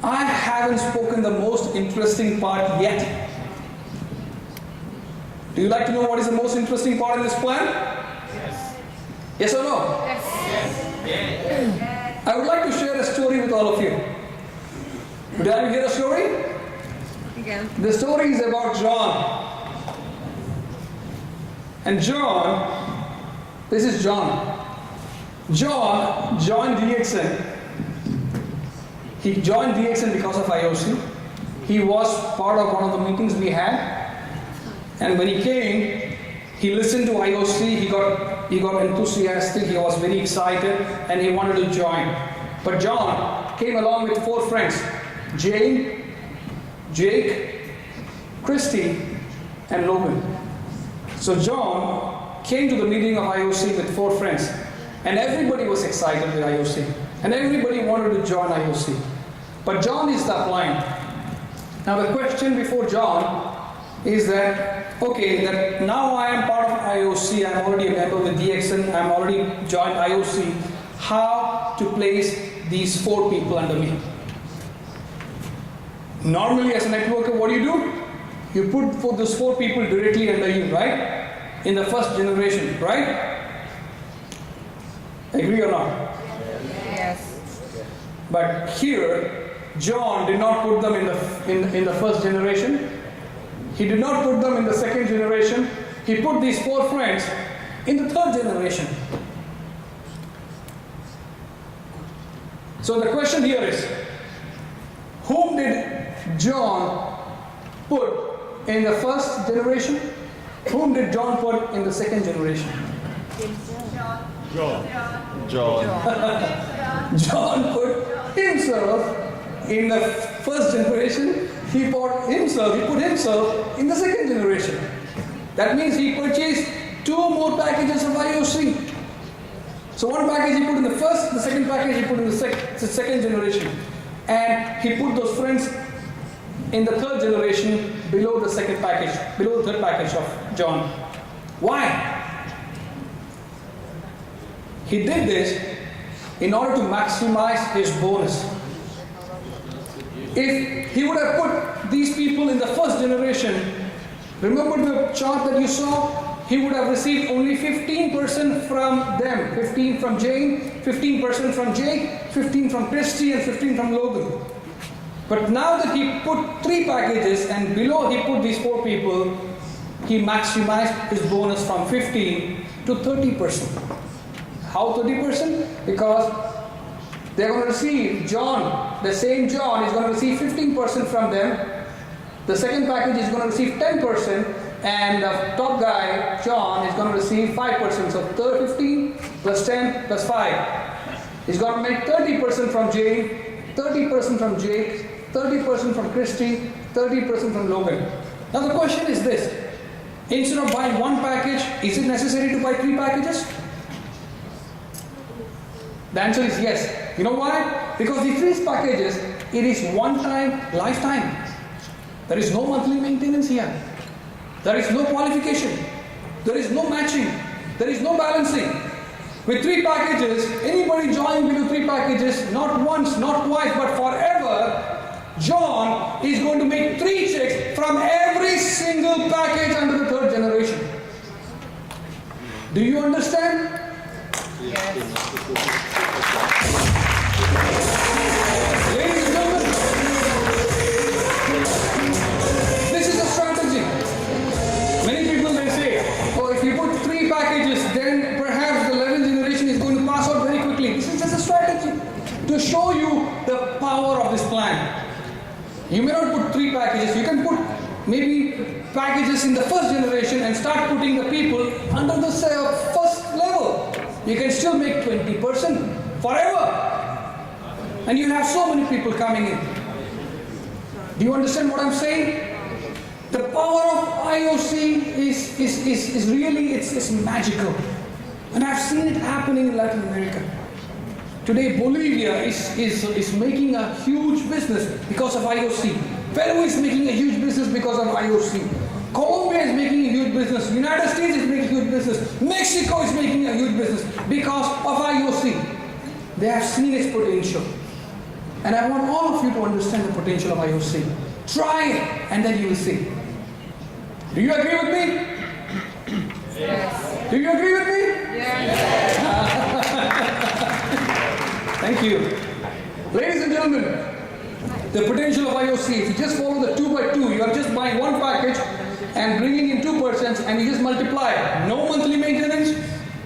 [SPEAKER 2] I haven't spoken the most interesting part yet. Do you like to know what is the most interesting part in this plan? Yes. Yes or no?
[SPEAKER 3] Yes.
[SPEAKER 2] Yes. I would like to share a story with all of you. Would I hear a story?
[SPEAKER 3] Again.
[SPEAKER 2] The story is about John. And John, this is John. John joined DXN He joined DXN because of IOC. He was part of one of the meetings we had. And when he came, he listened to IOC, he got enthusiastic, he was very excited, and he wanted to join. But John came along with 4 friends, Jane, Jake, Christy, and Logan. So John came to the meeting of IOC with 4 friends, and everybody was excited with IOC, and everybody wanted to join IOC. But John is the upline. Now the question before John is that, okay, that now I am part of IOC, I am already a member with DXN, I am already joined IOC, how to place these 4 people under me? Normally as a networker, what do? You put those 4 people directly under you, right? In the first generation, right? Agree or not?
[SPEAKER 3] Yes.
[SPEAKER 2] But here, John did not put them in the first generation. He did not put them in the second generation. He put these 4 friends in the third generation. So the question here is, whom did John put in the first generation? Whom did John put in the second generation? John put himself in the first generation. He put himself in the second generation. That means he purchased 2 more packages of IOC. So one package he put in the first, the second package he put in the second generation. And he put those friends in the third generation below the second package, below the third package of John. Why? He did this in order to maximize his bonus. If he would have put these people in the first generation, remember the chart that you saw? He would have received only 15% from them. 15 from Jane, 15% from Jake, 15 from Christy, and 15 from Logan. But now that he put 3 packages and below he put these 4 people, he maximized his bonus from 15 to 30%. How 30%? Because they're going to receive John, the same John is going to receive 15% from them. The second package is going to receive 10%, and the top guy, John, is going to receive 5%. So 15 plus 10 plus 5. He's going to make 30% from Jane, 30% from Jake, 30% from Christy, 30% from Logan. Now the question is this. Instead of buying 1 package, is it necessary to buy 3 packages? The answer is yes. You know why? Because the 3 packages, it is one time, lifetime. There is no monthly maintenance here. There is no qualification. There is no matching. There is no balancing. With 3 packages, anybody joining below 3 packages, not once, not twice, but forever, John is going to make 3 checks from every single package under the third generation. Do you understand? Ladies and gentlemen, this is a strategy. Many people may say, oh, if you put 3 packages, then perhaps the 11th generation is going to pass out very quickly. This is just a strategy to show you the power of this plan. You may not put 3 packages, you can put maybe packages in the first generation and start putting the people under the first level. You can still make 20% forever. And you have so many people coming in. Do you understand what I'm saying? The power of IOC is really, it's magical. And I've seen it happening in Latin America. Today Bolivia is making a huge business because of IOC. Peru is making a huge business because of IOC. Colombia is making a huge business. United States is making a huge business. Mexico is making a huge business because of IOC. They have seen its potential. And I want all of you to understand the potential of IOC. Try it and then you will see. Do you agree with me?
[SPEAKER 3] Yes.
[SPEAKER 2] Do you agree with me?
[SPEAKER 3] Yes.
[SPEAKER 2] Thank you. Ladies and gentlemen, the potential of IOC, if you just follow the 2 by 2, you are just buying 1 package and bringing in 2% and you just multiply. No monthly maintenance,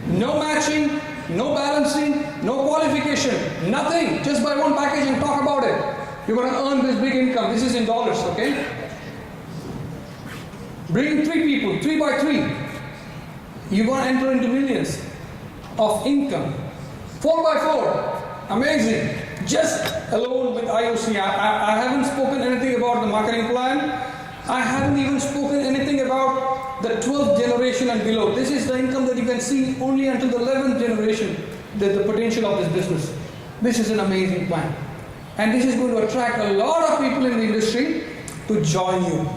[SPEAKER 2] no matching, no balancing, no qualification, nothing. Just buy one package and talk about it. You're going to earn this big income. This is in dollars, okay? Bring 3 people, 3 by 3. You're going to enter into millions of income. 4 by 4. Amazing. Just alone with IOC. I haven't spoken anything about the marketing plan. I haven't even spoken anything about the 12th generation and below. This is the income that you can see only until the 11th generation, the potential of this business. This is an amazing plan. And this is going to attract a lot of people in the industry to join you.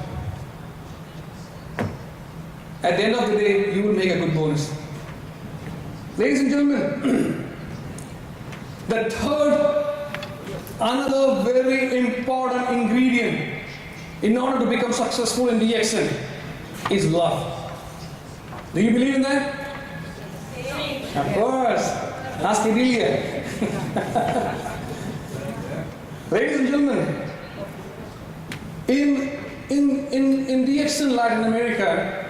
[SPEAKER 2] At the end of the day, you will make a good bonus. Ladies and gentlemen, the third, another very important ingredient in order to become successful in DXN is love. Do you believe in that? Of course. Ask Idilia. Ladies and gentlemen, in DXN Latin America,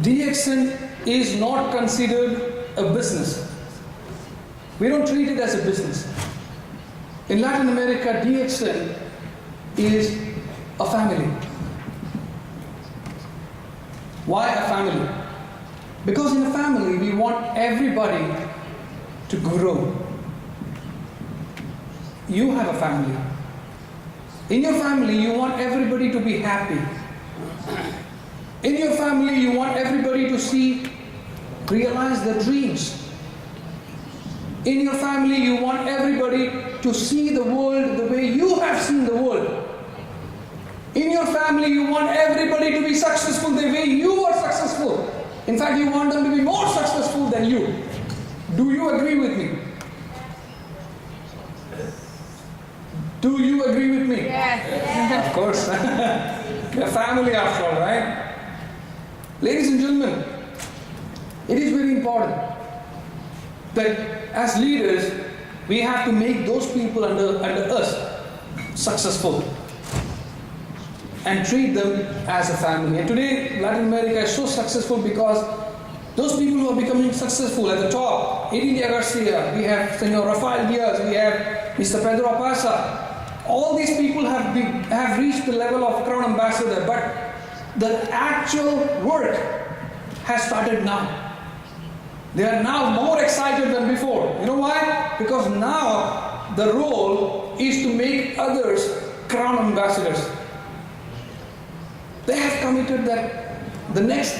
[SPEAKER 2] DXN is not considered a business. We don't treat it as a business. In Latin America, DXN is a family. Why a family? Because in a family, we want everybody to grow. You have a family. In your family, you want everybody to be happy. In your family, you want everybody to realize their dreams. In your family, you want everybody to see the world the way you have seen the world. In your family, you want everybody to be successful the way you are successful. In fact, you want them to be more successful than you. Do you agree with me? Do you agree with me?
[SPEAKER 3] Yes.
[SPEAKER 2] Of course. We're family after all, right? Ladies and gentlemen, it is very important that as leaders, we have to make those people under us successful and treat them as a family. And today, Latin America is so successful because those people who are becoming successful at the top, Idilia Garcia, we have Senor Rafael Diaz, we have Mr. Pedro Apasa, all these people have reached the level of Crown Ambassador, but the actual work has started now. They are now more excited than before. You know why? Because now the role is to make others Crown Ambassadors. They have committed that the next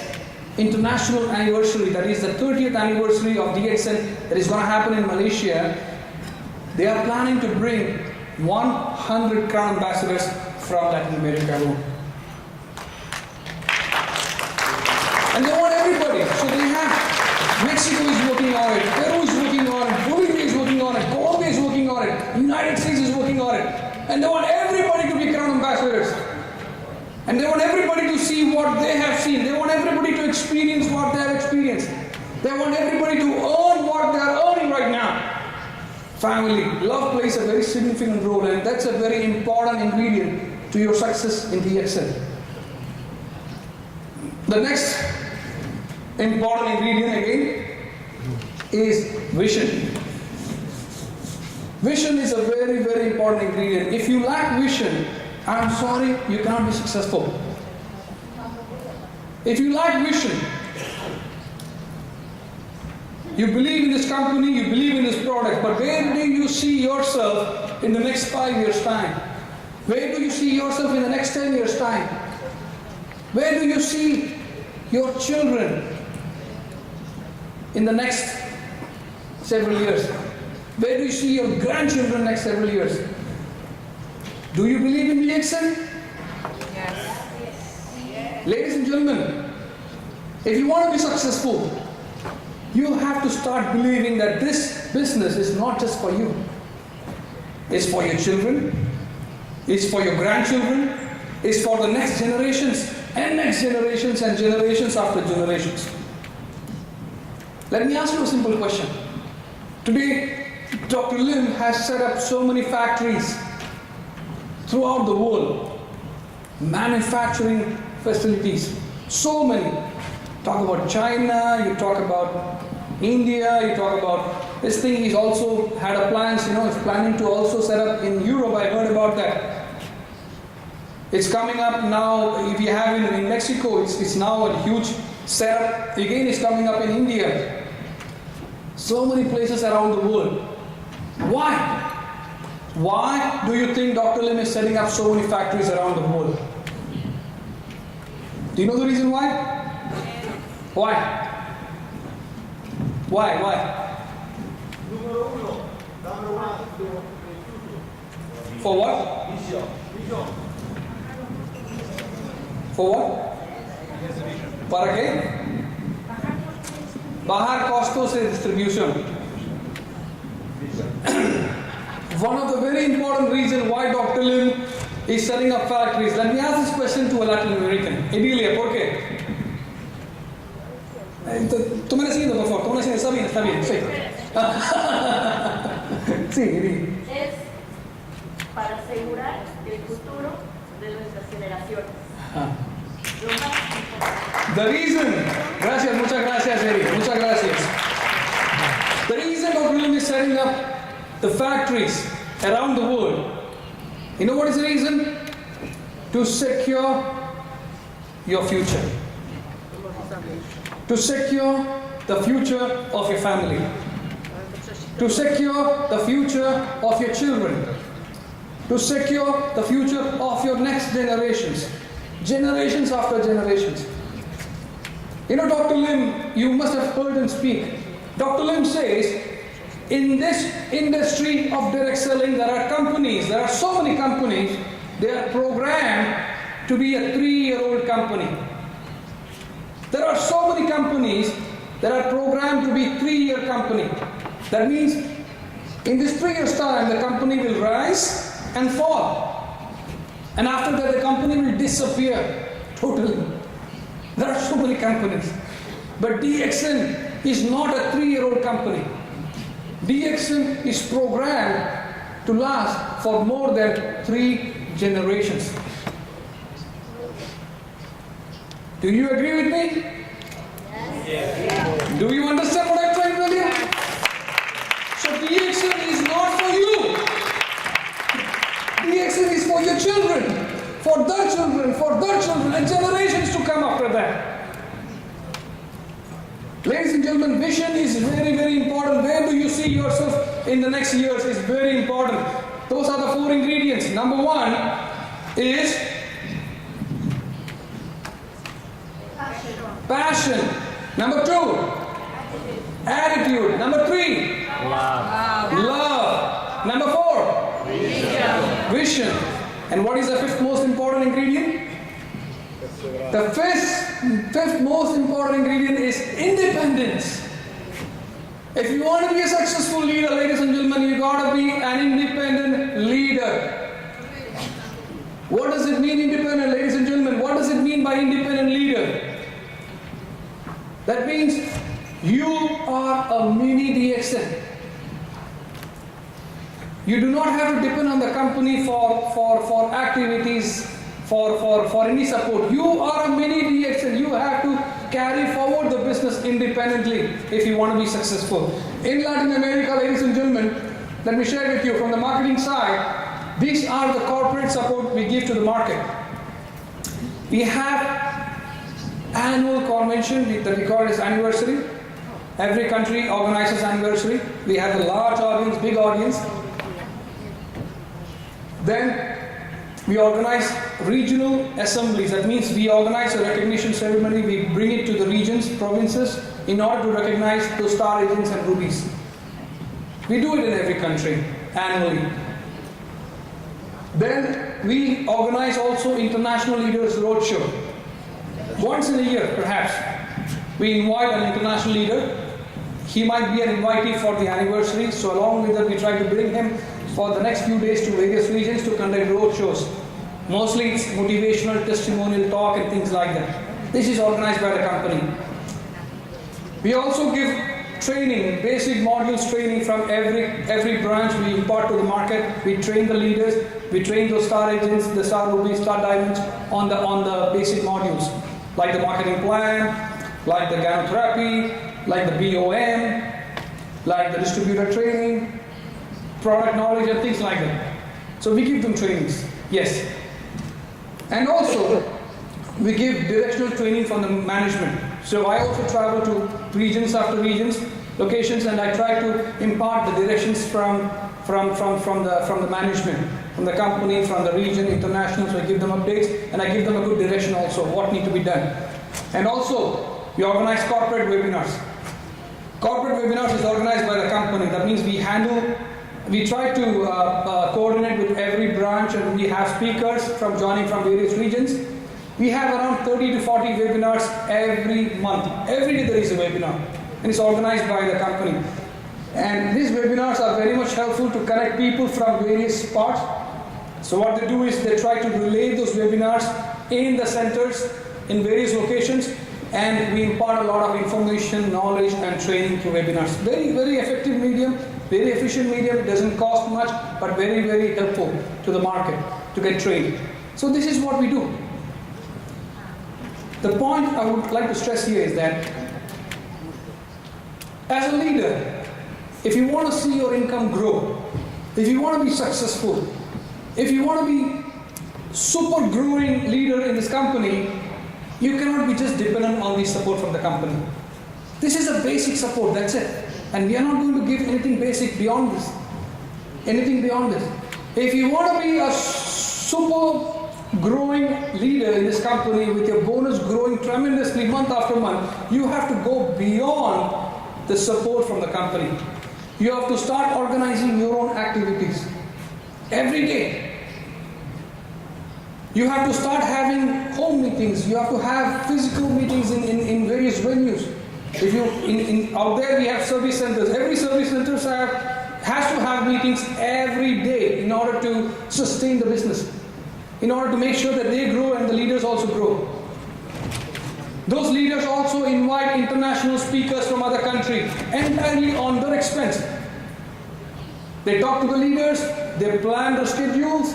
[SPEAKER 2] international anniversary, that is the 30th anniversary of DXN that is going to happen in Malaysia, they are planning to bring 100 Crown Ambassadors from Latin America alone. And they want everybody. So they have Mexico is working on it, Peru is working on it, Bolivia is working on it, Colombia is working on it, United States is working on it. And they want everybody to be Crown Ambassadors. And they want everybody to see what they have seen. They want everybody to experience what they have experienced. They want everybody to earn what they are earning right now. Family, love plays a very significant role, and that's a very important ingredient to your success in DXN. The next important ingredient again is vision. Vision is a very, very important ingredient. If you lack vision, I'm sorry, you cannot be successful. If you lack vision, you believe in this company, you believe in this product, but where do you see yourself in the next 5 years' time? Where do you see yourself in the next 10 years' time? Where do you see your children in the next several years? Where do you see your grandchildren next several years? Do you believe in DXN?
[SPEAKER 3] Yes.
[SPEAKER 2] Ladies and gentlemen, if you want to be successful, you have to start believing that this business is not just for you. It's for your children, it's for your grandchildren, it's for the next generations and next generations and generations after generations. Let me ask you a simple question. Today, Dr. Lim has set up so many factories throughout the world, manufacturing facilities, so many. Talk about China, you talk about India, you talk about this thing. He's also had a plans, it's planning to also set up in Europe. I heard about that. It's coming up now. If you have in Mexico, it's now a huge setup. Again, it's coming up in India. So many places around the world. Why? Why do you think Dr. Lim is setting up so many factories around the world? Do you know the reason why? Why? Why? For what? For what? ¿Para qué? Bajar costos de distribution. One of the very important reasons why Dr. Lim is setting up factories. Let me ask this question to a Latin American. Edilia, ¿por qué? Toma asiento, por favor. Toma asiento. Está bien. Sí. Sí, Edilia.
[SPEAKER 6] Es para asegurar el futuro de nuestras generaciones. Lo más importante.
[SPEAKER 2] The reason, gracias, muchas gracias, Eric, muchas gracias. The reason Dr. Lim is setting up the factories around the world, you know what is the reason? To secure your future. To secure the future of your family. To secure the future of your children. To secure the future of your next generations. Generations after generations. You know, Dr. Lim, you must have heard him speak. Dr. Lim says, in this industry of direct selling, there are so many companies, they are programmed to be a 3-year-old company. There are so many companies that are programmed to be 3-year company. That means, in this 3 years' time, the company will rise and fall. And after that, the company will disappear totally. There are so many companies. But DXN is not a 3-year-old company. DXN is programmed to last for more than 3 generations. Do you agree with me? Yes. Do you understand what I'm trying to tell you? So DXN is not for you. DXN is for your children, for their children, and generations to come after that. Ladies and gentlemen, vision is very, very important. Where do you see yourself in the next years is very important. Those are the 4 ingredients. Number 1 is passion. Number 2, attitude. Number 3, love. Number 4, vision. And what is the 5th most important ingredient? The 5th most important ingredient is independence. If you want to be a successful leader, ladies and gentlemen, you got to be an independent leader. What does it mean, independent, ladies and gentlemen? What does it mean by independent leader? That means you are a mini DXN. You do not have to depend on the company for activities, for any support. You are a mini DXN. You have to carry forward the business independently if you want to be successful. In Latin America, ladies and gentlemen, let me share with you from the marketing side, these are the corporate support we give to the market. We have annual convention that we call as anniversary. Every country organizes anniversary. We have a large audience, big audience. Then we organize regional assemblies. That means we organize a recognition ceremony. We bring it to the regions, provinces, in order to recognize those star agents and rubies. We do it in every country annually. Then we organize also International Leaders Roadshow. Once in a year, perhaps, we invite an international leader. He might be an invitee for the anniversary. So along with that, we try to bring him for the next few days to various regions to conduct road shows. Mostly it's motivational, testimonial talk and things like that. This is organized by the company. We also give training, basic modules training from every branch we impart to the market. We train the leaders, we train those star agents, the star rubies, star diamonds on the basic modules, like the marketing plan, like the gynotherapy, like the BOM, like the distributor training, product knowledge and things like that. So we give them trainings, yes. And also, we give directional training from the management. So I also travel to regions after regions, locations, and I try to impart the directions from the management, from the company, from the region, international. So I give them updates, and I give them a good direction also, what need to be done. And also, we organize corporate webinars. Corporate webinars is organized by the company. That means we try to coordinate with every branch, and we have speakers joining from various regions. We have around 30 to 40 webinars every month. Every day there is a webinar, and it's organized by the company. And these webinars are very much helpful to connect people from various parts. So what they do is they try to relay those webinars in the centers, in various locations, and we impart a lot of information, knowledge, and training through webinars. Very, very effective medium, very efficient medium. It doesn't cost much, but very, very helpful to the market to get trained. So this is what we do. The point I would like to stress here is that as a leader, if you want to see your income grow, if you want to be successful, if you want to be super growing leader in this company, you cannot be just dependent on the support from the company. This is a basic support, that's it. And we are not going to give anything basic beyond this. Anything beyond this. If you want to be a super growing leader in this company with your bonus growing tremendously month after month, you have to go beyond the support from the company. You have to start organizing your own activities every day. You have to start having home meetings. You have to have physical meetings in various venues. If you out there we have service centers. Every service center has to have meetings every day in order to sustain the business, in order to make sure that they grow and the leaders also grow. Those leaders also invite international speakers from other countries entirely on their expense. They talk to the leaders, they plan their schedules,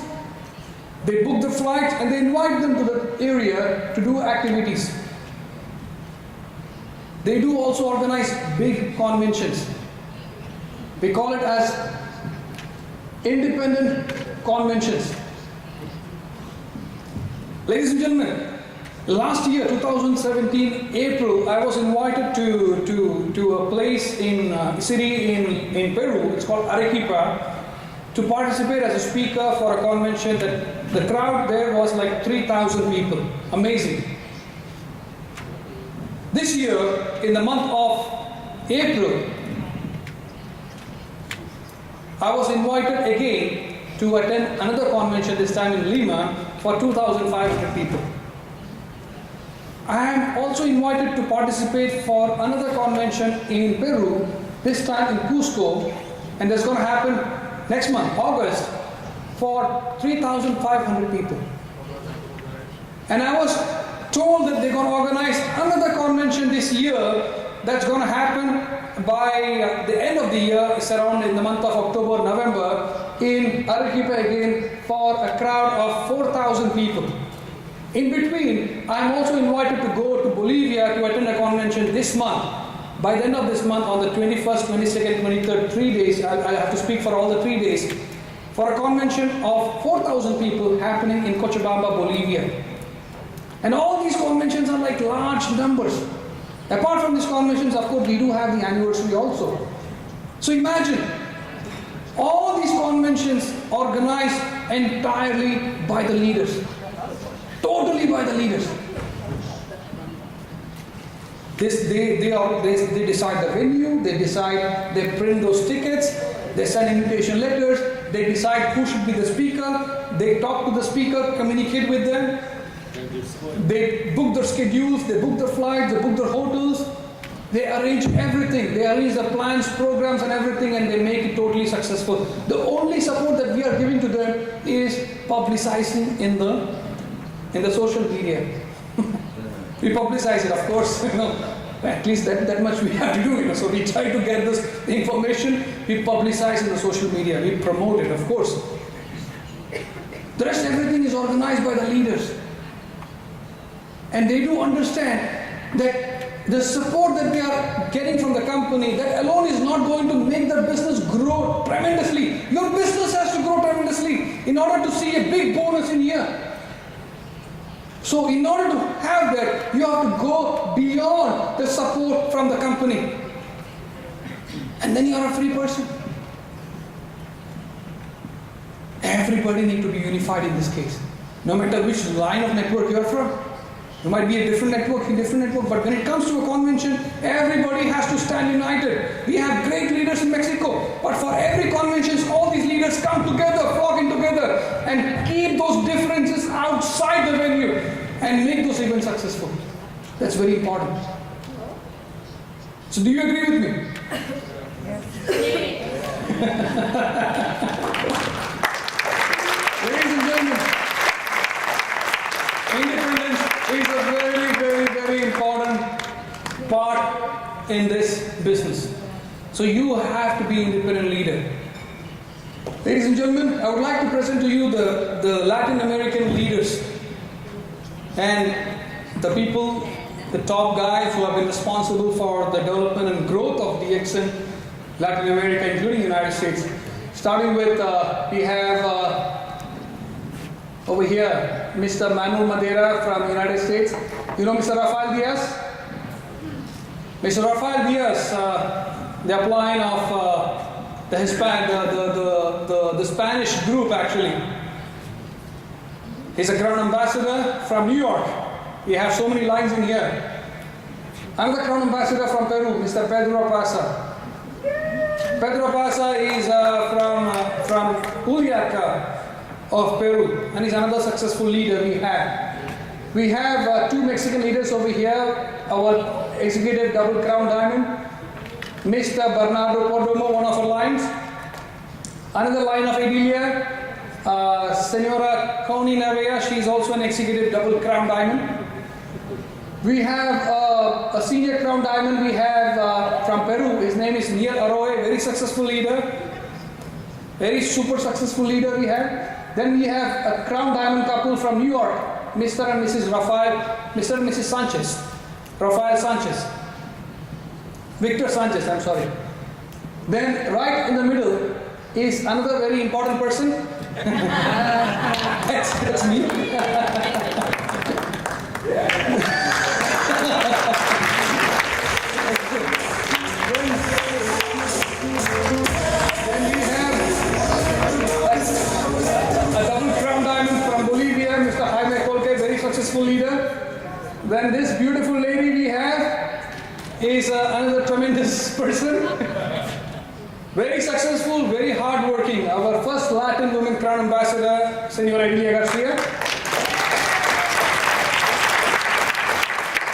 [SPEAKER 2] they book the flights, and they invite them to the area to do activities. They do also organize big conventions. We call it as independent conventions. Ladies and gentlemen, last year, 2017, April, I was invited to a place in city in Peru. It's called Arequipa, to participate as a speaker for a convention. That the crowd there was like 3,000 people. Amazing. This year, in the month of April, I was invited again to attend another convention, this time in Lima, for 2,500 people. I am also invited to participate for another convention in Peru, this time in Cusco, and that's going to happen next month, August, for 3,500 people. And I was told that they're going to organize another convention this year that's going to happen by the end of the year. It's around in the month of October, November, in Arequipa again, for a crowd of 4,000 people. In between, I'm also invited to go to Bolivia to attend a convention this month. By the end of this month, on the 21st, 22nd, 23rd, 3 days, I'll have to speak for all the 3 days, for a convention of 4,000 people happening in Cochabamba, Bolivia. And all these conventions are like large numbers. Apart from these conventions, of course, we do have the anniversary also. So imagine, all these conventions organized entirely by the leaders. Totally by the leaders. They decide the venue, they print those tickets, they send invitation letters, they decide who should be the speaker, they talk to the speaker, communicate with them, they book their schedules, they book their flights, they book their hotels, they arrange everything, they arrange the plans, programs and everything, and they make it totally successful. The only support that we are giving to them is publicizing in the social media. We publicize it, of course, at least that much we have to do, So we try to get this information, we publicize in the social media, we promote it, of course. The rest, everything is organized by the leaders. And they do understand that the support that we are getting from the company, that alone is not going to make the business grow tremendously. Your business has to grow tremendously in order to see a big bonus in here. So in order to have that, you have to go beyond the support from the company. And then you are a free person. Everybody needs to be unified in this case. No matter which line of network you are from. There might be a different network, but when it comes to a convention, everybody has to stand united. We have great leaders in Mexico, but for every convention, all these leaders come together, flocking together, and keep those differences outside the venue and make those events successful. That's very important. So do you agree with me? Ladies and gentlemen, independence is a very, very, very important part in this business. So you have to be an independent leader. Ladies and gentlemen, I would like to present to you the Latin American leaders and the people, the top guys who have been responsible for the development and growth of DX in Latin America, including the United States. Starting with, we have over here, Mr. Manuel Madeira from the United States. You know Mr. Rafael Diaz? Mr. Rafael Diaz, the upline of the Spanish group actually. He's a Crown Ambassador from New York. We have so many lines in here. I'm the Crown Ambassador from Peru, Mr. Pedro Pasa. Pedro Pasa is from Juliaca of Peru, and he's another successful leader we have. We have two Mexican leaders over here, our executive double crown diamond, Mr. Bernardo Perdomo, one of our lines. Another line of Edilia, Senora Connie Navea, she's also an executive double crown diamond. We have a senior crown diamond we have from Peru. His name is Niel Arroyo, very successful leader. Very super successful leader we have. Then we have a crown diamond couple from New York, Mr. and Mrs. Mr. and Mrs. Sanchez. Rafael Sanchez. Victor Sanchez, I'm sorry. Then right in the middle is another very important person. That's me. Then we have a double crown diamond from Bolivia, Mr. Jaime Colque, very successful leader. Then this beautiful lady we have is another tremendous person. Very successful, very hardworking. Our first Latin woman crown ambassador, Senora Edilia Garcia.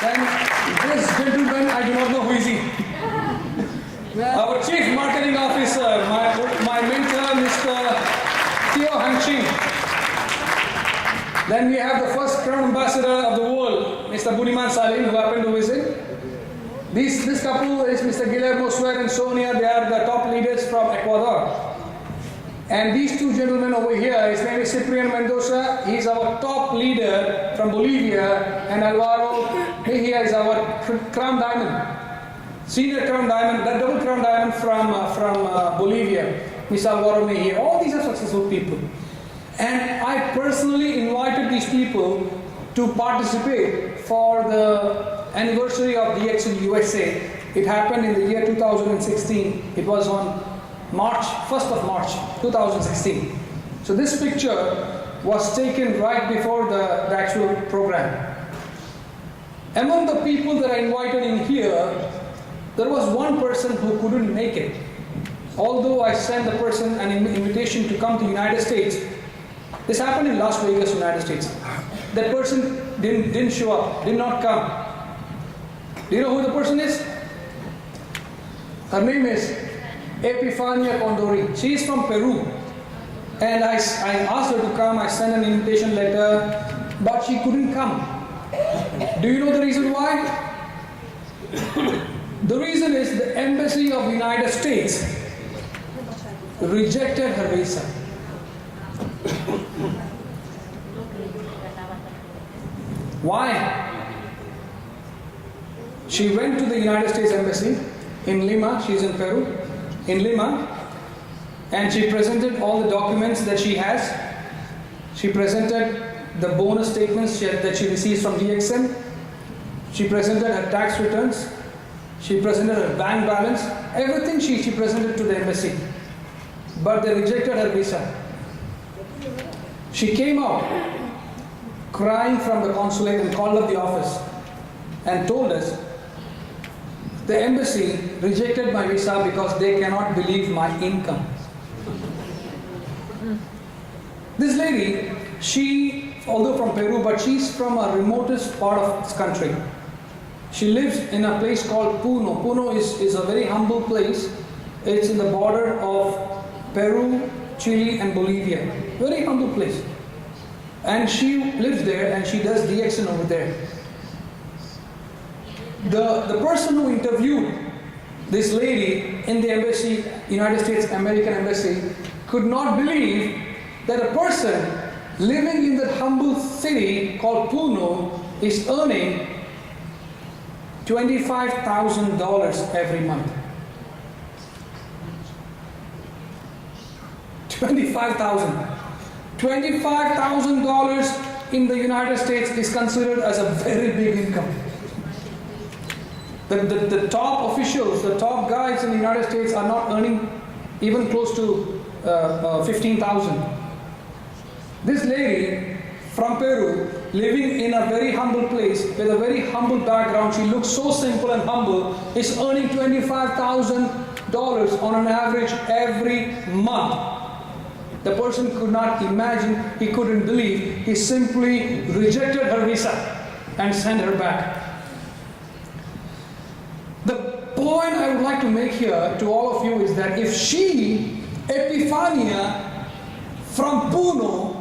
[SPEAKER 2] Then this gentleman, I do not know who is he. Our chief marketing officer, my mentor, Mr. Theo Hanqing. Then we have the first crown ambassador of the world, Mr. Budiman Salim, who happened to visit. This couple is Mr. Guillermo Suer and Sonia. They are the top leaders from Ecuador. And these two gentlemen over here, his name is Ciprian Mendoza. He is our top leader from Bolivia. And Alvaro Mejia is our crown diamond. Senior crown diamond, that double crown diamond from Bolivia, Mr. Alvaro Mejia. All these are successful people. And I personally invited these people to participate for the anniversary of DX in USA. It happened in the year 2016. It was on first of March 2016. So this picture was taken right before the actual program. Among the people that I invited in here, there was one person who couldn't make it. Although I sent the person an invitation to come to the United States. This happened in Las Vegas, United States. That person didn't show up, did not come. Do you know who the person is? Her name is Epifania Condori. She is from Peru. And I asked her to come, I sent an invitation letter, but she couldn't come. Do you know the reason why? The reason is the Embassy of the United States rejected her visa. Why? She went to the United States Embassy in Lima. She's in Peru, in Lima, and she presented all the documents that she has. She presented the bonus statements that she receives from DXN. She presented her tax returns. She presented her bank balance. Everything she presented to the embassy. But they rejected her visa. She came out crying from the consulate and called up the office and told us, the embassy rejected my visa because they cannot believe my income. This lady, she, although from Peru, but she's from a remotest part of this country. She lives in a place called Puno. Puno is a very humble place. It's in the border of Peru, Chile and Bolivia. Very humble place. And she lives there and she does DXN over there. The person who interviewed this lady in the embassy, United States American Embassy, could not believe that a person living in that humble city called Puno is earning $25,000 every month. $25,000 in the United States is considered as a very big income. The top officials, the top guys in the United States are not earning even close to 15,000. This lady from Peru, living in a very humble place with a very humble background, she looks so simple and humble, is earning $25,000 on an average every month. The person could not imagine, he couldn't believe, he simply rejected her visa and sent her back. The point I would like to make here to all of you is that if she, Epifania, from Puno,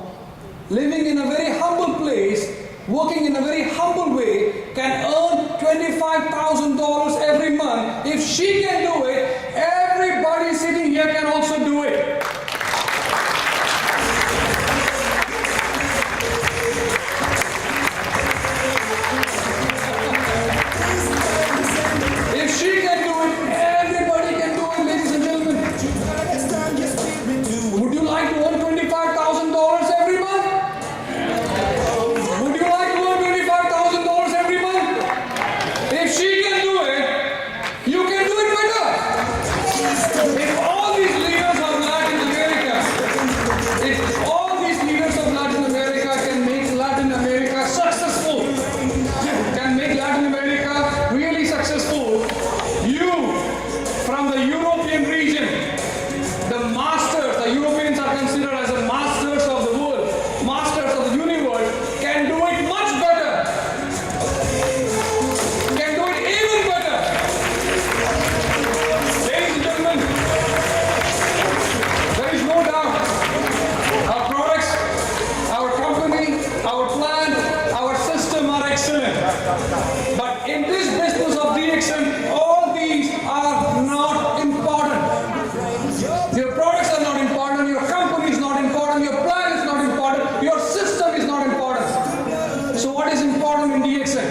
[SPEAKER 2] living in a very humble place, working in a very humble way, can earn $25,000 every month, if she can do it, everybody sitting here can also do it. If she can do it, everybody can do it, ladies and gentlemen. Would you like to earn $25,000 every month? Would you like to earn $25,000 every month? If she can do it, you can do it better. If all these leaders of Latin America, if all these leaders of Latin America can make Latin America successful, can make Latin America really successful, you from the European region, the masters, the Europeans are considered as the masters of the world, masters of the universe, can do it much better. Can do it even better. Ladies and gentlemen, there is no doubt our products, our company, our plan, our system are excellent. But in this business of DXN, all these are not important. Your products are not important, your company is not important, your plan is not important, your system is not important. So what is important in DXN?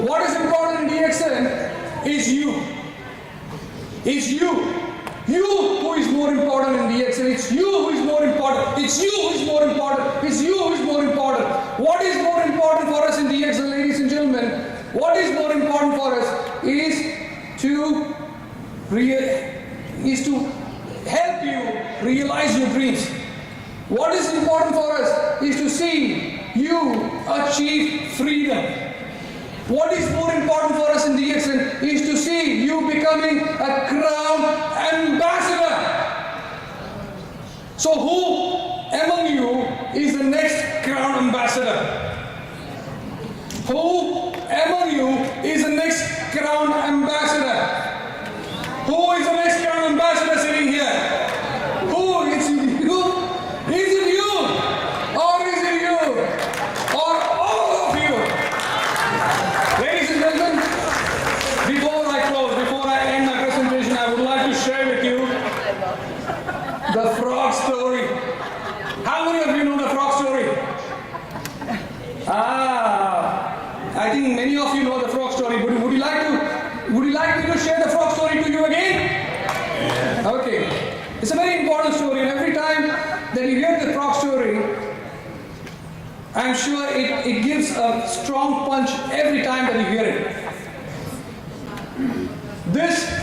[SPEAKER 2] What is important in DXN is you. It's you. You who is more important in DXN. It's you who is more important. It's you who is more important. It's you who is more important. What is more important for us in DXN, ladies and gentlemen? What is more important for us is to help you realize your dreams. What is important for us is to see you achieve freedom. What is more important for us in DXN is to see you becoming a crown ambassador. So who among you is the next crown ambassador? Who among you is the next crown ambassador? Who is the next crown ambassador sitting here? Who is it? You? Is it you? Or is it you? Or all of you? Ladies and gentlemen, before I close, before I end my presentation, I would like to share with you the frog story. How many of you know the frog story? I think many of you know the frog story. when you hear the frog story, I'm sure it gives a strong punch every time that you hear it. This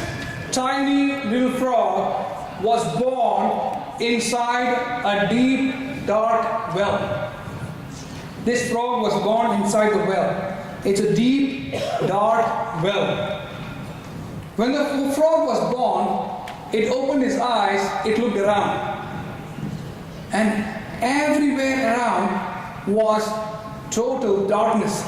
[SPEAKER 2] tiny little frog was born inside a deep, dark well. This frog was born inside the well. It's a deep, dark well. When the frog was born, it opened its eyes, it looked around. And everywhere around was total darkness.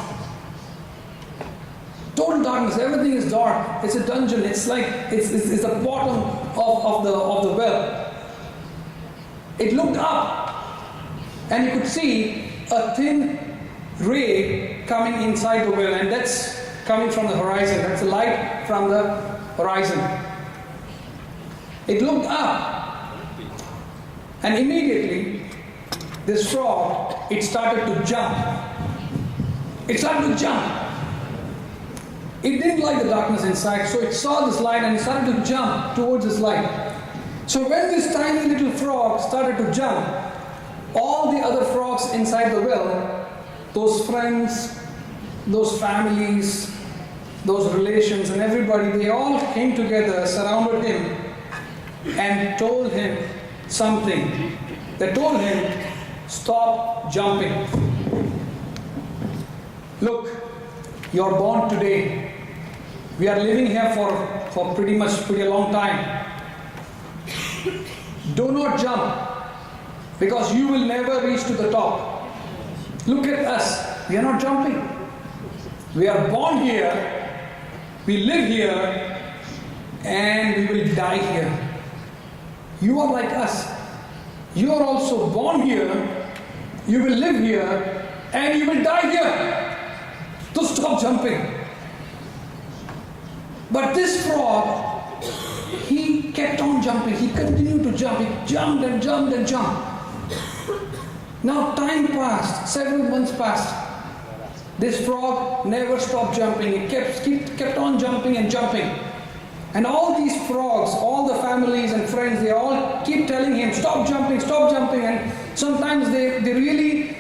[SPEAKER 2] Total darkness, everything is dark. It's a dungeon, it's like, it's the bottom of the well. It looked up and you could see a thin ray coming inside the well, and that's coming from the horizon. That's the light from the horizon. It looked up, and immediately this frog, it started to jump. It started to jump. It didn't like the darkness inside, so it saw this light and it started to jump towards this light. So when this tiny little frog started to jump, all the other frogs inside the well, those friends, those families, those relations and everybody, they all came together, surrounded him and told him something. They told him, stop jumping. Look, you're born today. We are living here for pretty a long time. Do not jump, because you will never reach to the top. Look at us. We are not jumping. We are born here, we live here, and we will die here. You are like us. You are also born here, you will live here, and you will die here. So stop jumping. But this frog, he kept on jumping. He continued to jump. He jumped and jumped and jumped. Now time passed, several months passed. This frog never stopped jumping. He kept on jumping and jumping. And all these frogs, all the families and friends, they all keep telling him, stop jumping, stop jumping. And sometimes they really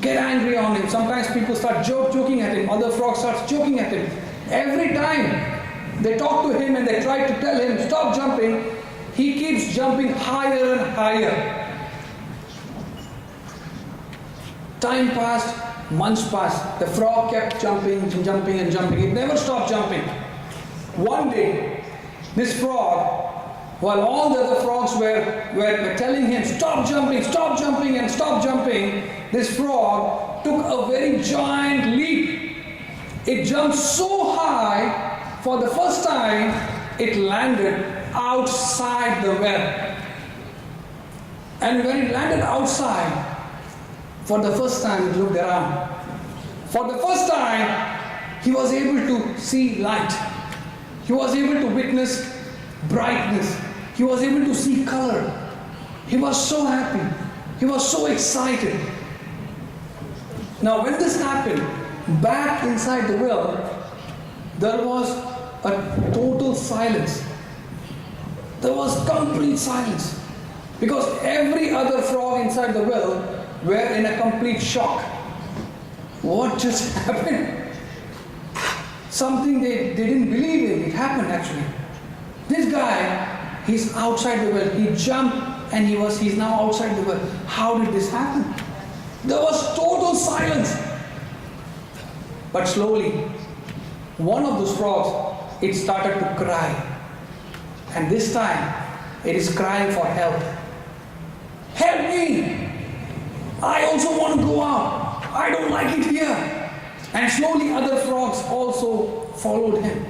[SPEAKER 2] get angry on him. Sometimes people start joking at him. Other frogs start joking at him. Every time they talk to him and they try to tell him, stop jumping, he keeps jumping higher and higher. Time passed, months passed. The frog kept jumping and jumping and jumping. It never stopped jumping. One day, this frog, while all the other frogs were telling him, stop jumping and stop jumping, this frog took a very giant leap. It jumped so high, for the first time, it landed outside the well. And when it landed outside, for the first time, it looked around. For the first time, he was able to see light. He was able to witness brightness. He was able to see color. He was so happy. He was so excited. Now, when this happened, back inside the well, there was a total silence. There was complete silence. Because every other frog inside the well were in a complete shock. What just happened? Something they didn't believe in. It happened actually. This guy, he's outside the well. He jumped and he's now outside the well. How did this happen? There was total silence. But slowly, one of those frogs, it started to cry. And this time, it is crying for help. Help me! I also want to go out. I don't like it here. And slowly other frogs also followed him.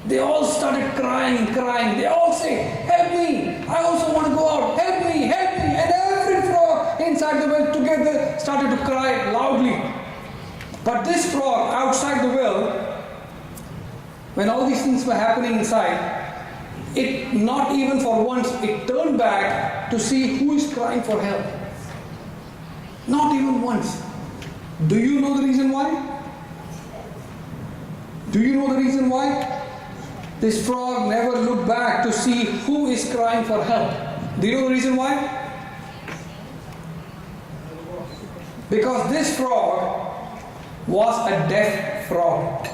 [SPEAKER 2] They all started crying. They all say, help me! I also want to go out. Help me! And every frog inside the well together started to cry loudly. But this frog outside the well, when all these things were happening inside, it not even for once, it turned back to see who is crying for help. Not even once. Do you know the reason why? Do you know the reason why? This frog never looked back to see who is crying for help. Do you know the reason why? Because this frog was a deaf frog.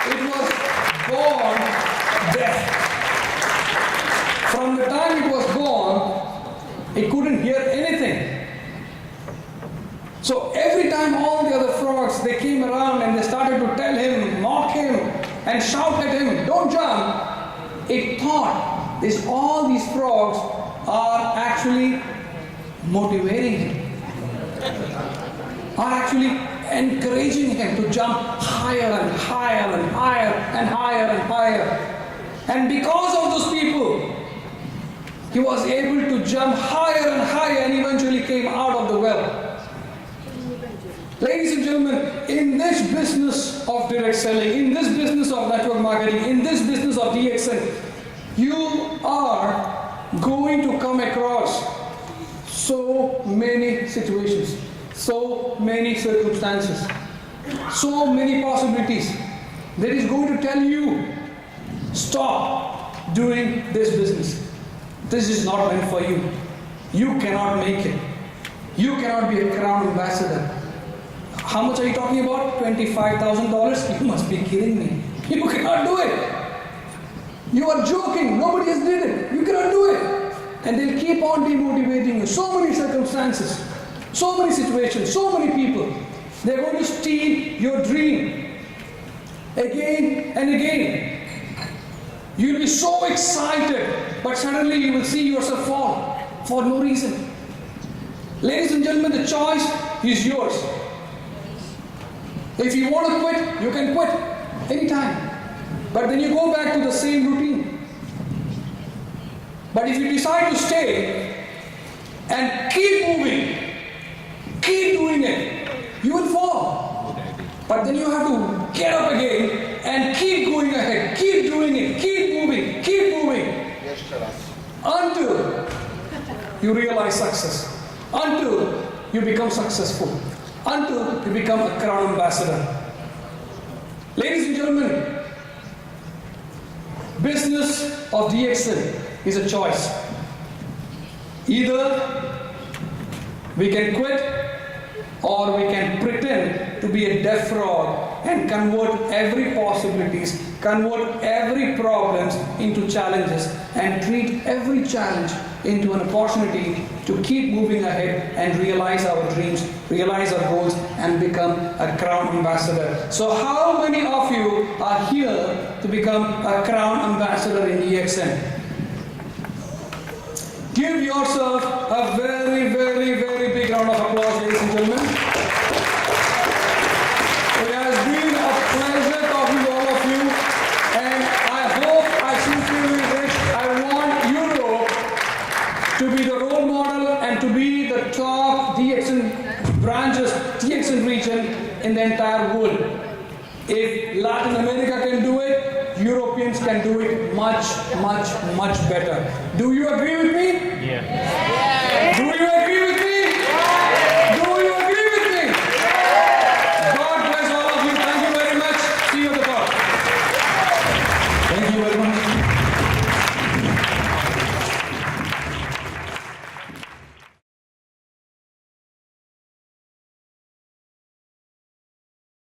[SPEAKER 2] It was born deaf. From the time it was born, it couldn't hear anything. So every time all the other frogs, they came around and they started to tell him, mock him, and shout at him, don't jump, it thought all these frogs are actually motivating him, are actually encouraging him to jump higher and higher and higher and higher and higher. And because of those people, he was able to jump higher and higher and eventually came out of the well. Ladies and gentlemen, in this business of direct selling, in this business of network marketing, in this business of DXN, you are going to come across so many situations, so many circumstances, so many possibilities that is going to tell you, stop doing this business. This is not meant for you. You cannot make it. You cannot be a crown ambassador. How much are you talking about? $25,000? You must be kidding me. You cannot do it. You are joking. Nobody has did it. You cannot do it. And they'll keep on demotivating you. So many circumstances, so many situations, so many people. They're going to steal your dream again and again. You'll be so excited, but suddenly you will see yourself fall for no reason. Ladies and gentlemen, the choice is yours. If you want to quit, you can quit anytime. But then you go back to the same routine. But if you decide to stay and keep moving, keep doing it, you will fall. But then you have to get up again and keep going ahead, keep doing it, keep moving, until you realize success, until you become successful, until you become a crown ambassador. Ladies and gentlemen, business of DXN is a choice. Either we can quit or we can pretend to be a deaf frog and convert every possibilities, convert every problems into challenges and treat every challenge into an opportunity to keep moving ahead and realize our dreams, realize our goals and become a crown ambassador. So how many of you are here to become a crown ambassador in DXN? Give yourself a very, very, very big round of applause, ladies and gentlemen. It has been a pleasure talking to all of you, and I hope, I sincerely wish, I want Europe to be the role model and to be the top DXN branches, DXN region in the entire world. If Latin America can do it, Europeans can do it much, much, much better. Do you agree with me?
[SPEAKER 4] Yeah.
[SPEAKER 2] Do you agree with me?